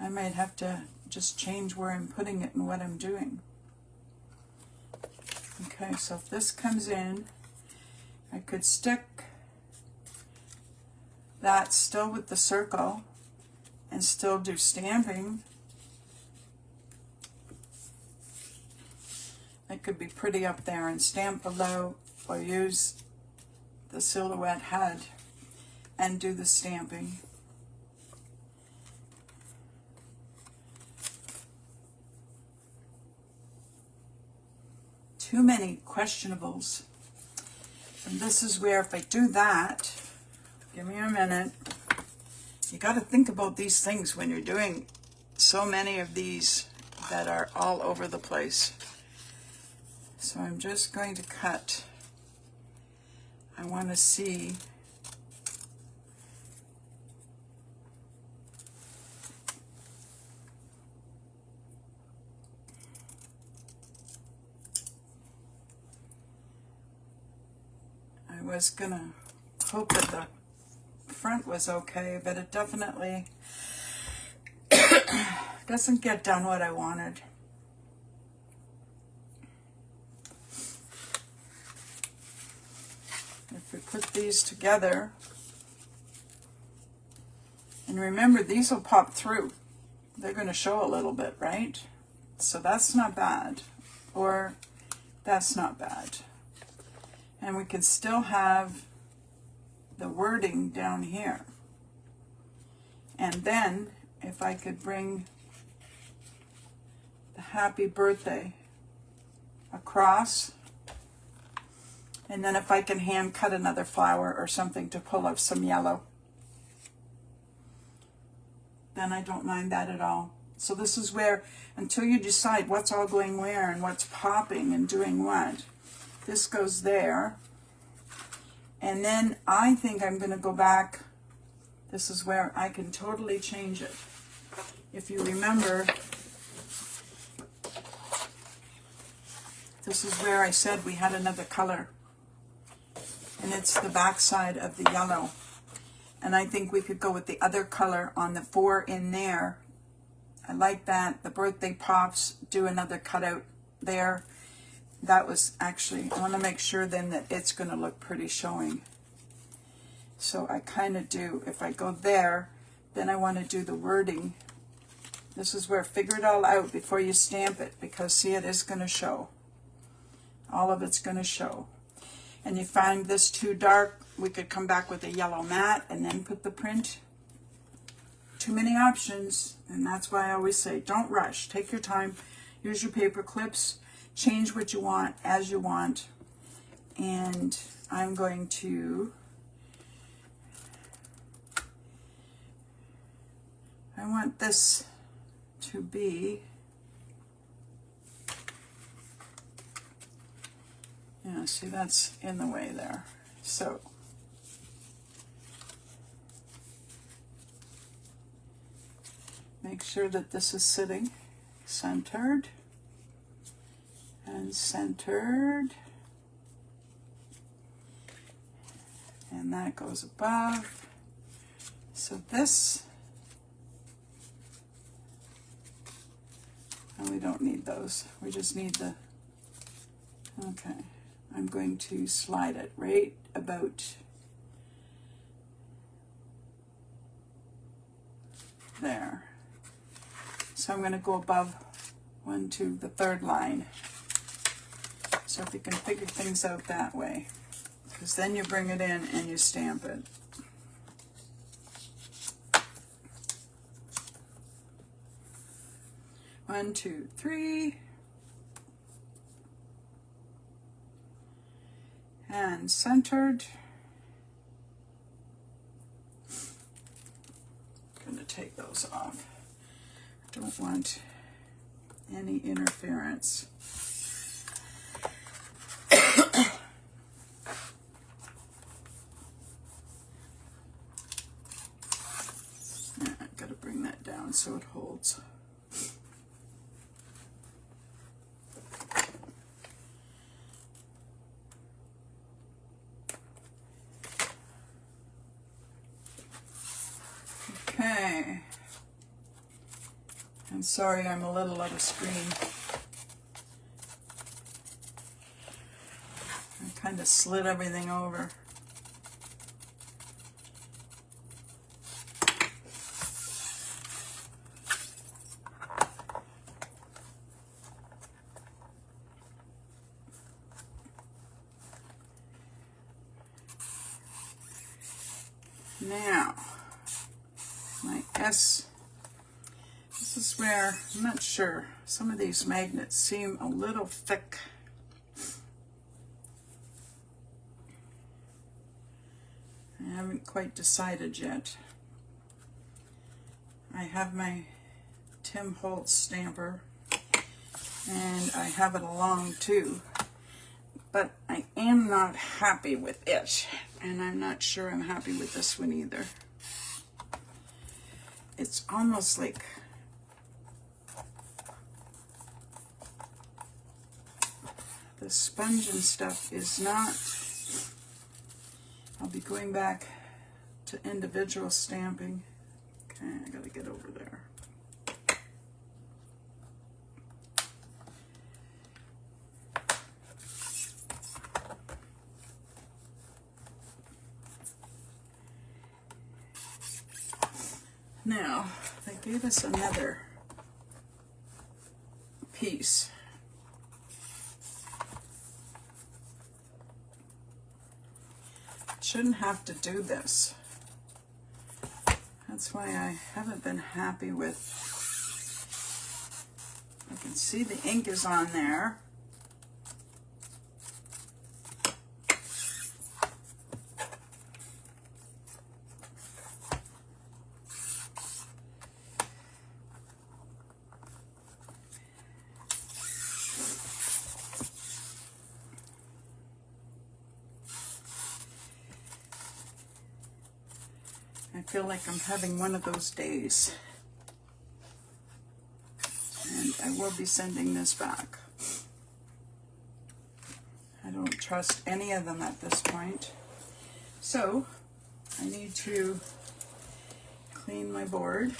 I might have to just change where I'm putting it and what I'm doing. Okay, so if this comes in, I could stick that still with the circle and still do stamping. It could be pretty up there and stamp below, or use the silhouette head and do the stamping. Too many questionables. And this is where if I do that, give me a minute, you got to think about these things when you're doing so many of these that are all over the place. So I'm just going to cut. I want to see I was gonna hope that the front was okay, but it definitely doesn't get done what I wanted. If we put these together, and remember these will pop through, they're going to show a little bit, right? So that's not bad, or that's not bad. And we can still have the wording down here. And then if I could bring the happy birthday across, and then if I can hand cut another flower or something to pull up some yellow, then I don't mind that at all. So this is where, until you decide what's all going where and what's popping and doing what, this goes there. And then I think I'm going to go back. This is where I can totally change it. If you remember, this is where I said we had another color. And it's the back side of the yellow. And I think we could go with the other color on the 4 in there. I like that. The birthday pops, do another cutout there. That was actually, I want to make sure then that it's going to look pretty showing. So I kind of do, if I go there, then I want to do the wording. This is where figure it all out before you stamp it, because see, it is going to show. All of it's going to show. And you find this too dark, we could come back with a yellow matte and then put the print. Too many options, and that's why I always say don't rush. Take your time, use your paper clips, change what you want as you want. And I'm going to, I want this to be, yeah, see, that's in the way there. So make sure that this is sitting centered and centered, and that goes above. So this, and we don't need those, we just need the, okay, I'm going to slide it right about there. So I'm going to go above 1 to the 3rd line. So if you can figure things out that way, because then you bring it in and you stamp it. One, two, three. And centered. I'm going to take those off. I don't want any interference. I've got to bring that down so it holds. Okay. I'm sorry I'm a little out of screen. I kind of slid everything over. Now, my S, this is where, I'm not sure, some of these magnets seem a little thick. I haven't quite decided yet. I have my Tim Holtz stamper, and I have it along too, but I am not happy with it, and I'm not sure I'm happy with this one either. It's almost like the sponge and stuff is not. I'll be going back to individual stamping. Okay, I gotta get over there. Now, they gave us another piece. Shouldn't have to do this. That's why I haven't been happy with. I can see the ink is on there. I feel like I'm having one of those days. And I will be sending this back. I don't trust any of them at this point. So, I need to clean my board.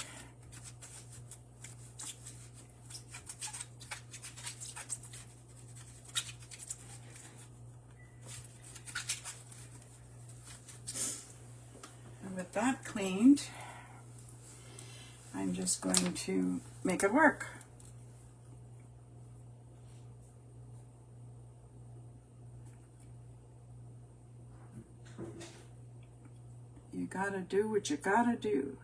With that cleaned, I'm just going to make it work. You gotta do what you gotta do.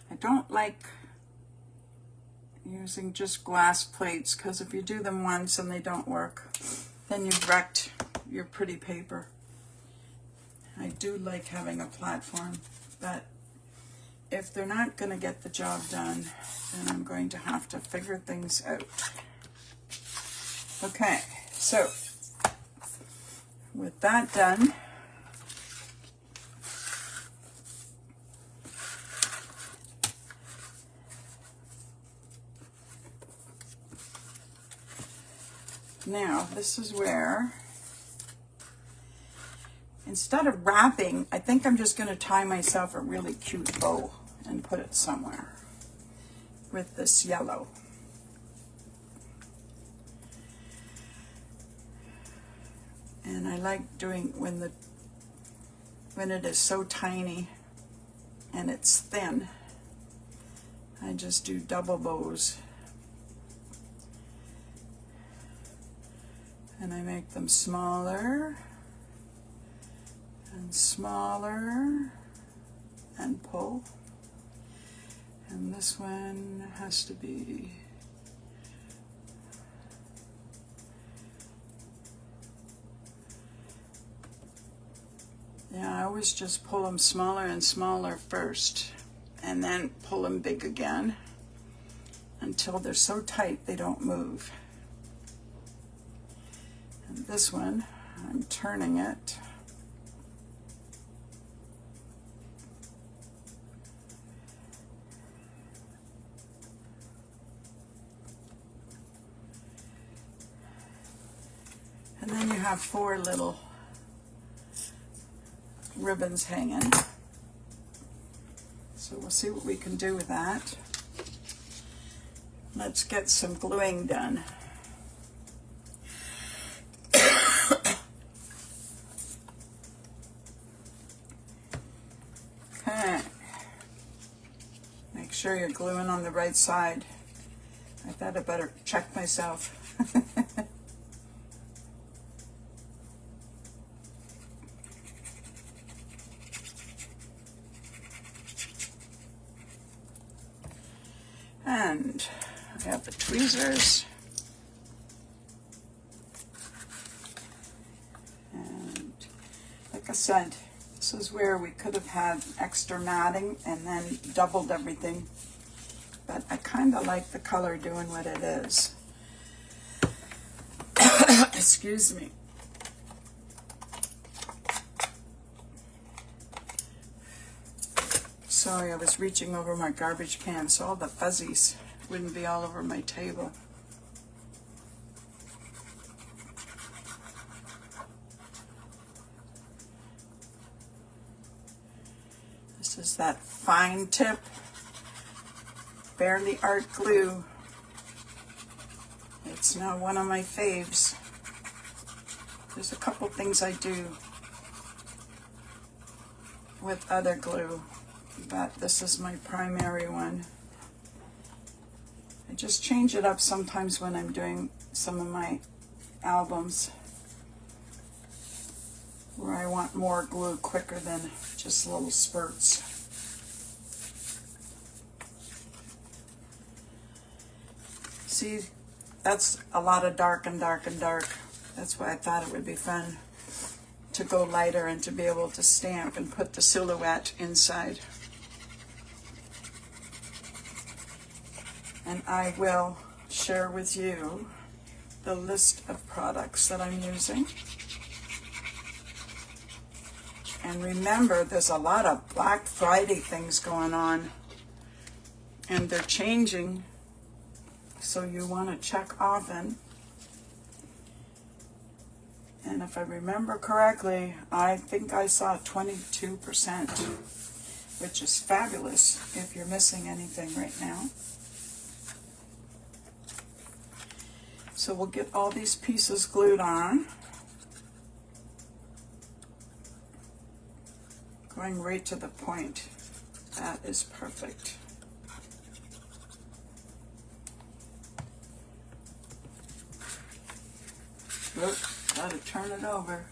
I don't like using just glass plates, because if you do them once and they don't work, then you've wrecked your pretty paper. I do like having a platform, but if they're not going to get the job done, then I'm going to have to figure things out. Okay, so with that done, now this is where, instead of wrapping, I think I'm just going to tie myself a really cute bow and put it somewhere with this yellow. And I like doing when it is so tiny and it's thin, I just do double bows. And I make them smaller and smaller and pull. And this one has to be I always just pull them smaller and smaller first and then pull them big again until they're so tight they don't move. And this one, I'm turning it. And then you have 4 little ribbons hanging. So we'll see what we can do with that. Let's get some gluing done. Okay. Make sure you're gluing on the right side. I thought I better check myself. And I have the tweezers. And like I said, this is where we could have had extra matting and then doubled everything. But I kind of like the color doing what it is. Excuse me. Sorry, I was reaching over my garbage can so all the fuzzies wouldn't be all over my table. This is that fine tip, Barely Art glue. It's now one of my faves. There's a couple things I do with other glue, but this is my primary one. I just change it up sometimes when I'm doing some of my albums where I want more glue quicker than just little spurts. See, that's a lot of dark and dark and dark. That's why I thought it would be fun to go lighter and to be able to stamp and put the silhouette inside. And I will share with you the list of products that I'm using. And remember, there's a lot of Black Friday things going on, and they're changing, so you want to check often. And if I remember correctly, I think I saw 22%, which is fabulous if you're missing anything right now. So we'll get all these pieces glued on. Going right to the point. That is perfect. Oop, gotta turn it over.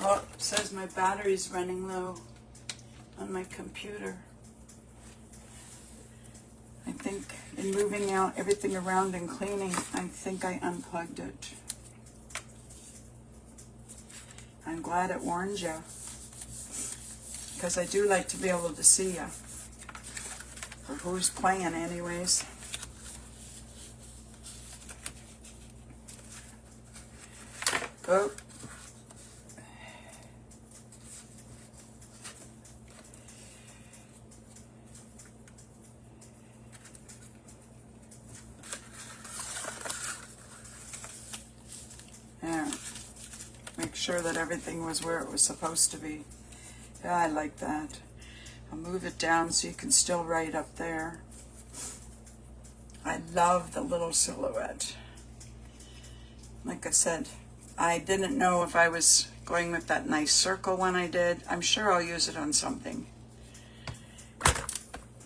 Oh, it says my battery's running low on my computer. I think in moving out everything around and cleaning, I think I unplugged it. I'm glad it warned you, because I do like to be able to see you, or who's playing anyways. Oh. There. Make sure that everything was where it was supposed to be. Yeah, I like that. I'll move it down so you can still write up there. I love the little silhouette. Like I said, I didn't know if I was going with that nice circle one I did. I'm sure I'll use it on something.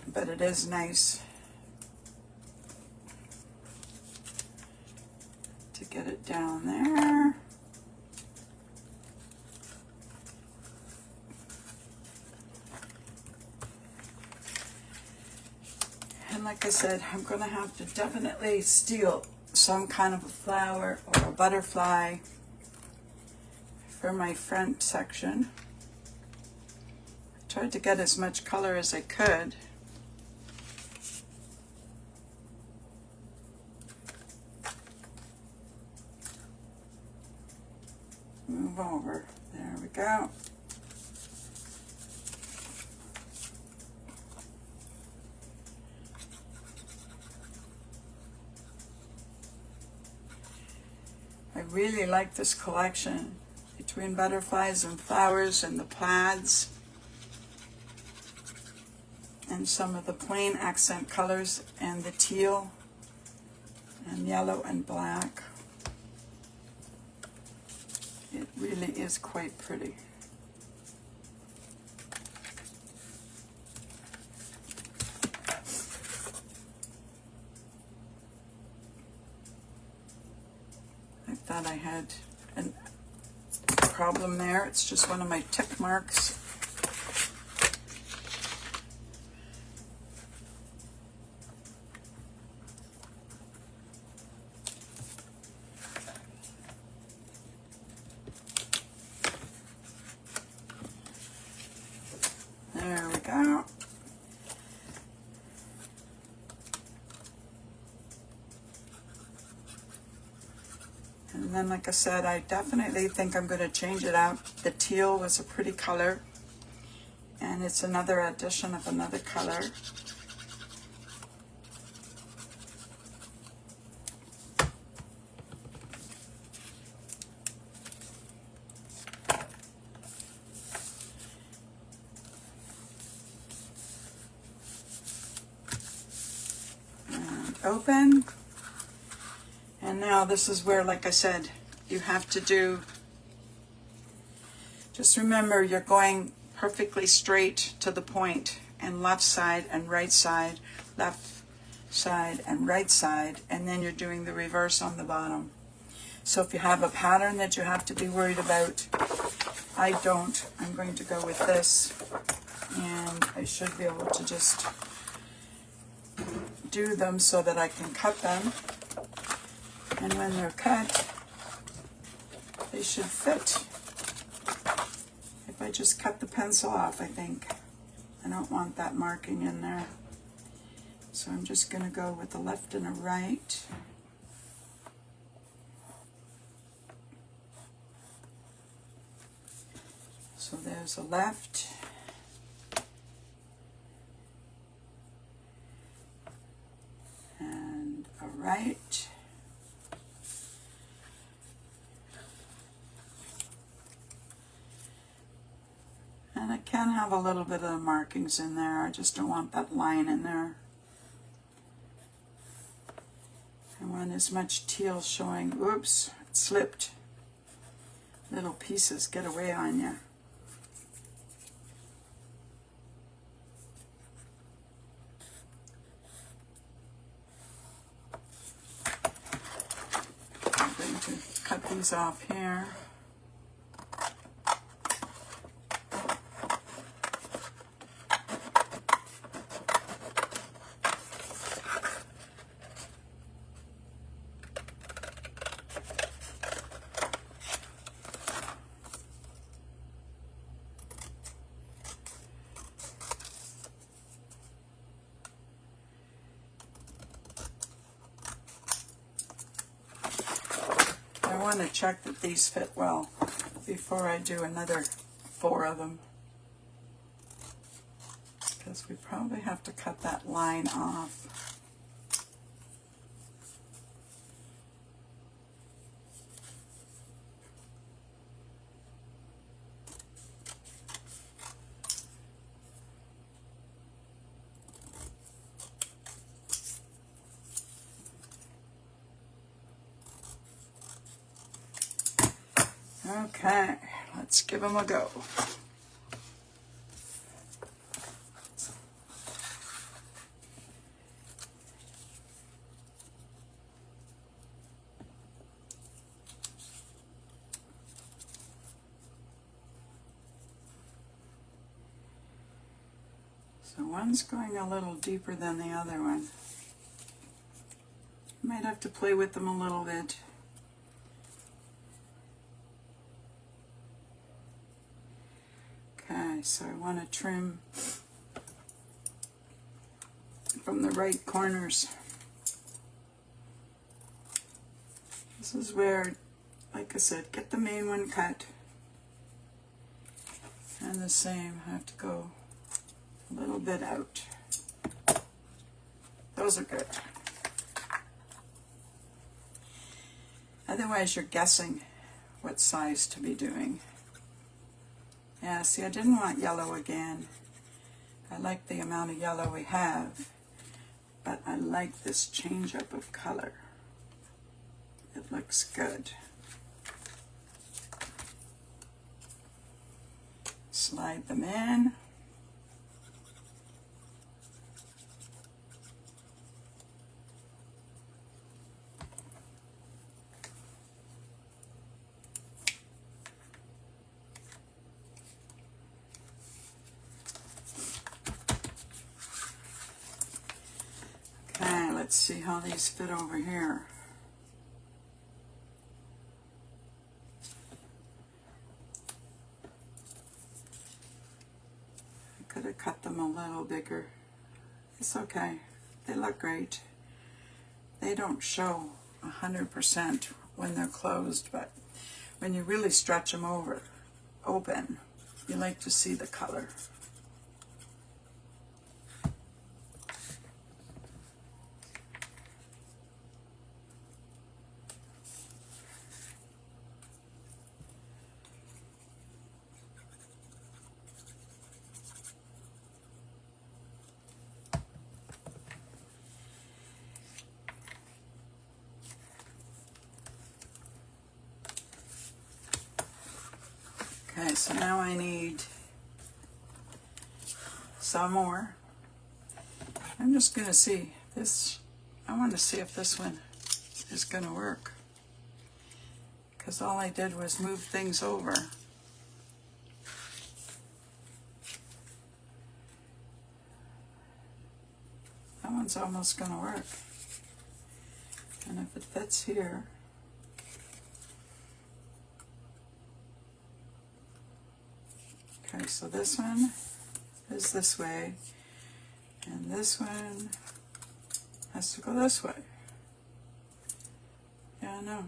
But it is nice to get it down there. And like I said, I'm going to have to definitely steal some kind of a flower or a butterfly for my front section. I tried to get as much color as I could. Move over. There we go. I really like this collection between butterflies and flowers and the plaids and some of the plain accent colors and the teal and yellow and black. It really is quite pretty. I thought I had a problem there. It's just one of my tick marks. There we go. And then, like I said, I definitely think I'm going to change it out. The teal was a pretty color, and it's another addition of another color. And open. And now this is where, like I said, you have to do, just remember you're going perfectly straight to the point, and left side and right side, left side and right side, and then you're doing the reverse on the bottom. So if you have a pattern that you have to be worried about, I don't. I'm going to go with this, and I should be able to just do them so that I can cut them. And when they're cut, they should fit. If I just cut the pencil off, I think. I don't want that marking in there. So I'm just going to go with a left and a right. So there's a left. And a right. And I can have a little bit of markings in there. I just don't want that line in there. I want as much teal showing. Oops, it slipped. Little pieces get away on you. I'm going to cut these off here. I want to check that these fit well before I do another 4 of them, because we probably have to cut that line off. Okay, let's give them a go. So one's going a little deeper than the other one. Might have to play with them a little bit. Okay, so I want to trim from the right corners. This is where, like I said, get the main one cut. And the same, I have to go a little bit out. Those are good. Otherwise you're guessing what size to be doing. Yeah, see, I didn't want yellow again. I like the amount of yellow we have, but I like this change up of color. It looks good. Slide them in. Okay, let's see how these fit over here. I could have cut them a little bigger. It's okay. They look great. They don't show 100% when they're closed, but when you really stretch them open, you like to see the color. Okay, so now I need some more. I'm just going to see this. I want to see if this one is going to work, because all I did was move things over. That one's almost going to work. And if it fits here, okay, so this one is this way, and this one has to go this way. Yeah, I know.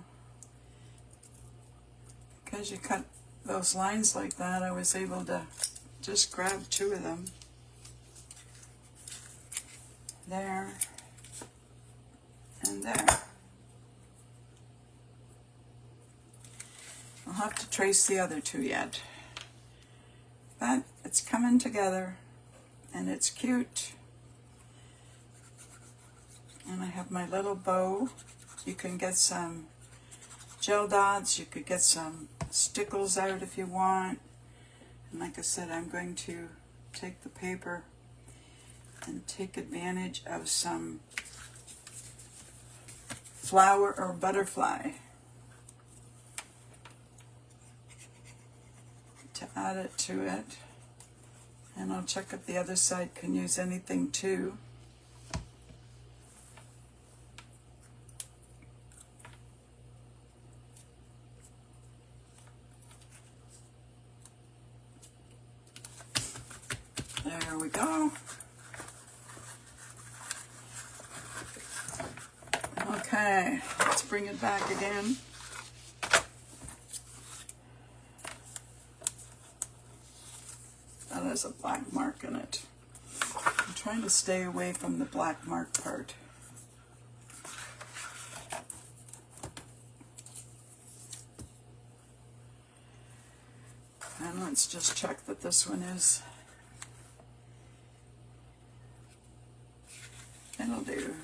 Because you cut those lines like that, I was able to just grab two of them. There and there. I'll have to trace the other two yet. But it's coming together and it's cute. And I have my little bow. You can get some gel dots, you could get some stickles out if you want. And like I said, I'm going to take the paper and take advantage of some flower or butterfly to add it to it. And I'll check if the other side can use anything too. There we go. Okay, let's bring it back again. That has a black mark in it. I'm trying to stay away from the black mark part. And let's just check that this one is. It'll do.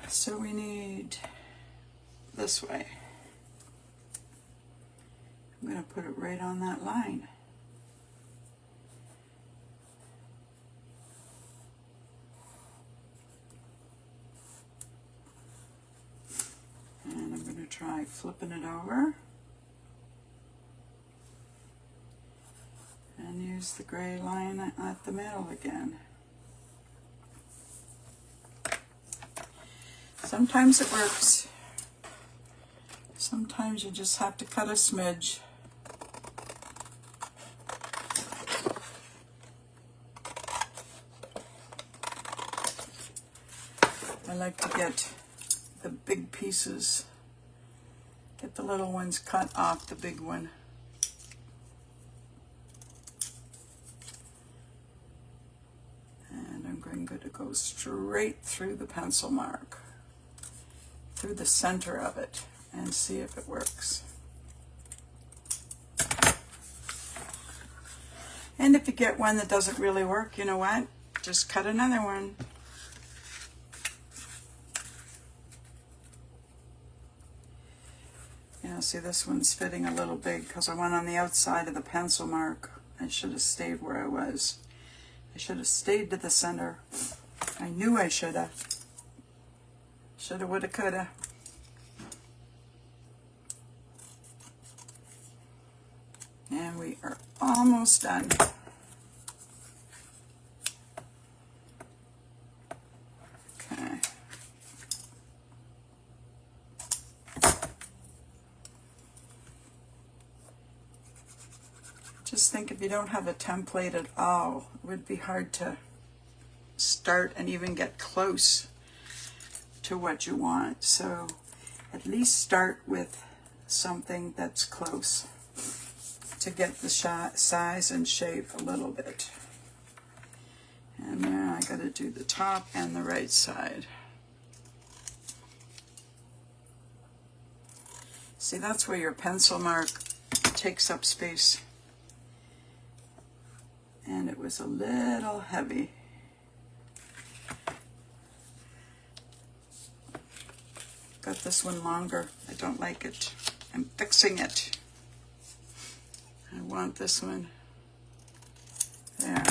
So we need this way. I'm going to put it right on that line. And I'm going to try flipping it over. And use the gray line at the middle again. Sometimes it works. Sometimes you just have to cut a smidge. I like to get the big pieces, get the little ones cut off the big one. And I'm going to go straight through the pencil mark, through the center of it, and see if it works. And if you get one that doesn't really work, you know what? Just cut another one. Yeah, see, this one's fitting a little big because I went on the outside of the pencil mark. I should have stayed where I was. I should have stayed to the center. I knew I should have. Shoulda, woulda, coulda. And we are almost done. Okay. Just think, if you don't have a template at all, it would be hard to start and even get close to what you want. So at least start with something that's close to get the size and shape a little bit. And now I got to do the top and the right side. See, that's where your pencil mark takes up space. And it was a little heavy. Got this one longer. I don't like it. I'm fixing it. I want this one there.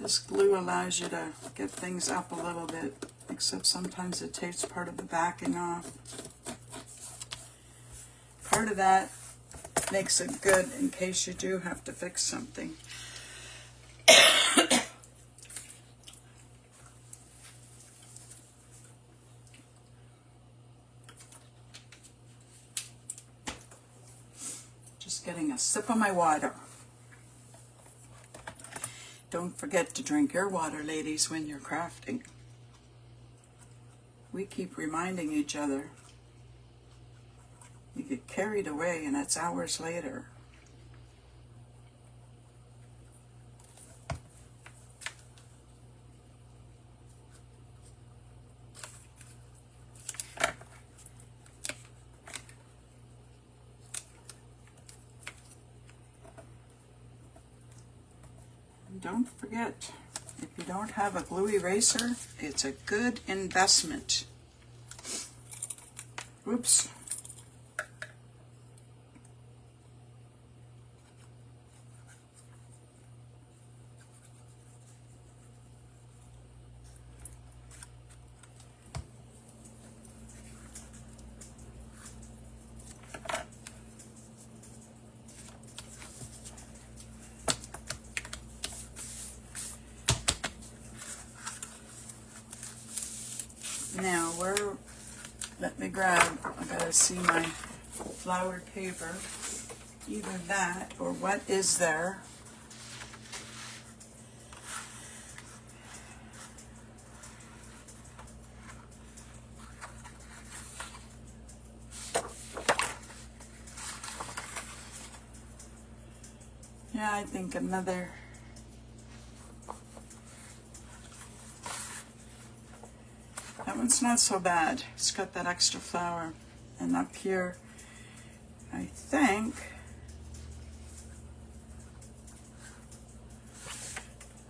This glue allows you to get things up a little bit, except sometimes it takes part of the backing off. Part of that makes it good in case you do have to fix something. Just getting a sip of my water. Don't forget to drink your water, ladies, when you're crafting. We keep reminding each other. You get carried away and it's hours later. And don't forget, if you don't have a glue eraser, it's a good investment. Oops. Now, let me grab, I gotta see my flowered paper, either that or what is there. Yeah, I think another. That one's not so bad. It's got that extra flower. And up here, I think,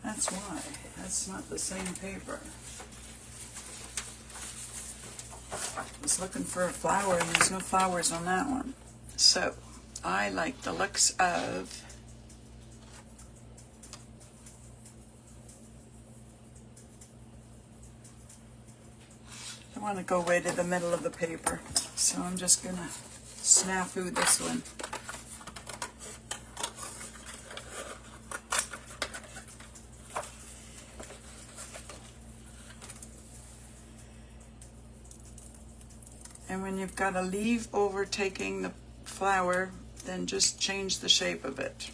that's why. That's not the same paper. I was looking for a flower and there's no flowers on that one. So I like the looks of I want to go way to the middle of the paper, so I'm just going to snafu this one. And when you've got a leaf overtaking the flower, then just change the shape of it.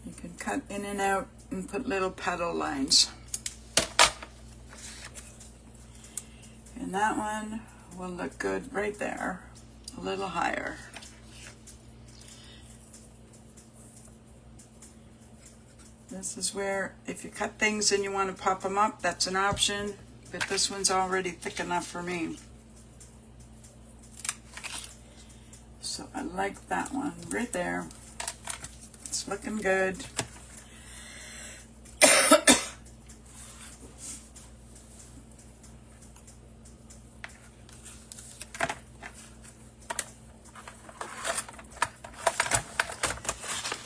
You can cut in and out and put little petal lines. And that one will look good right there, a little higher. This is where, if you cut things and you want to pop them up, that's an option, but this one's already thick enough for me. So I like that one right there. It's looking good.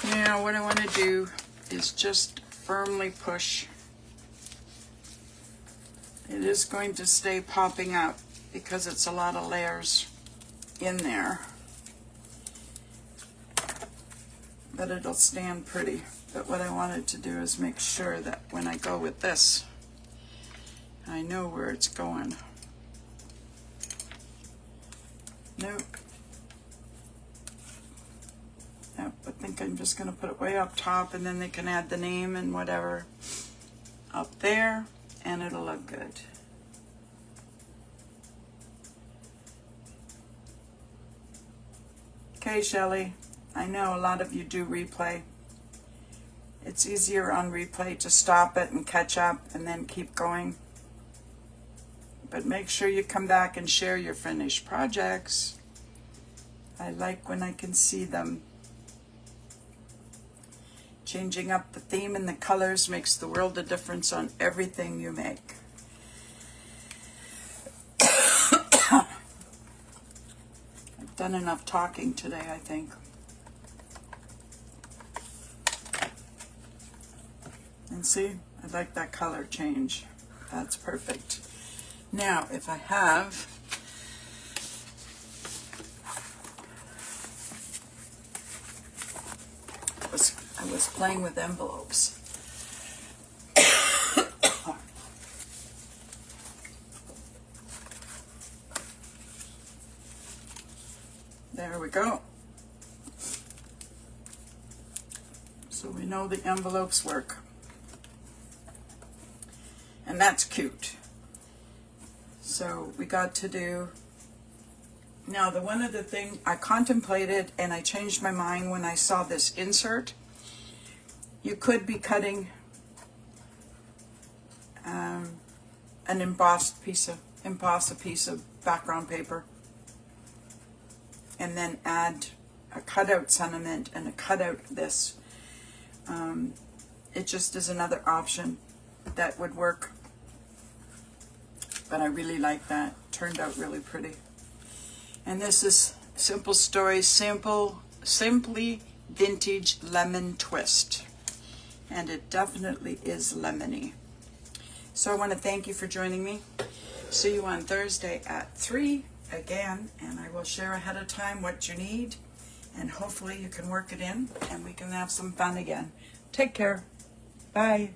Now what I want to do is just firmly push. It is going to stay popping out because it's a lot of layers in there, but it'll stand pretty. But what I wanted to do is make sure that when I go with this, I know where it's going. Nope. Nope, I think I'm just going to put it way up top, and then they can add the name and whatever up there, and it'll look good. Okay, Shelley, I know a lot of you do replay. It's easier on replay to stop it and catch up and then keep going. But make sure you come back and share your finished projects. I like when I can see them. Changing up the theme and the colors makes the world of difference on everything you make. I've done enough talking today, I think. And see, I like that color change. That's perfect. Now, if I have I was playing with envelopes. There we go. So we know the envelopes work. And that's cute. So we got to do, now the one other thing I contemplated and I changed my mind when I saw this insert. You could be cutting an emboss a piece of background paper, and then add a cutout sentiment and a cutout this. It just is another option that would work. But I really like that. Turned out really pretty. And this is Simple Stories, Simply Vintage Lemon Twist. And it definitely is lemony. So I want to thank you for joining me. See you on Thursday at 3 again, and I will share ahead of time what you need, and hopefully you can work it in and we can have some fun again. Take care. Bye.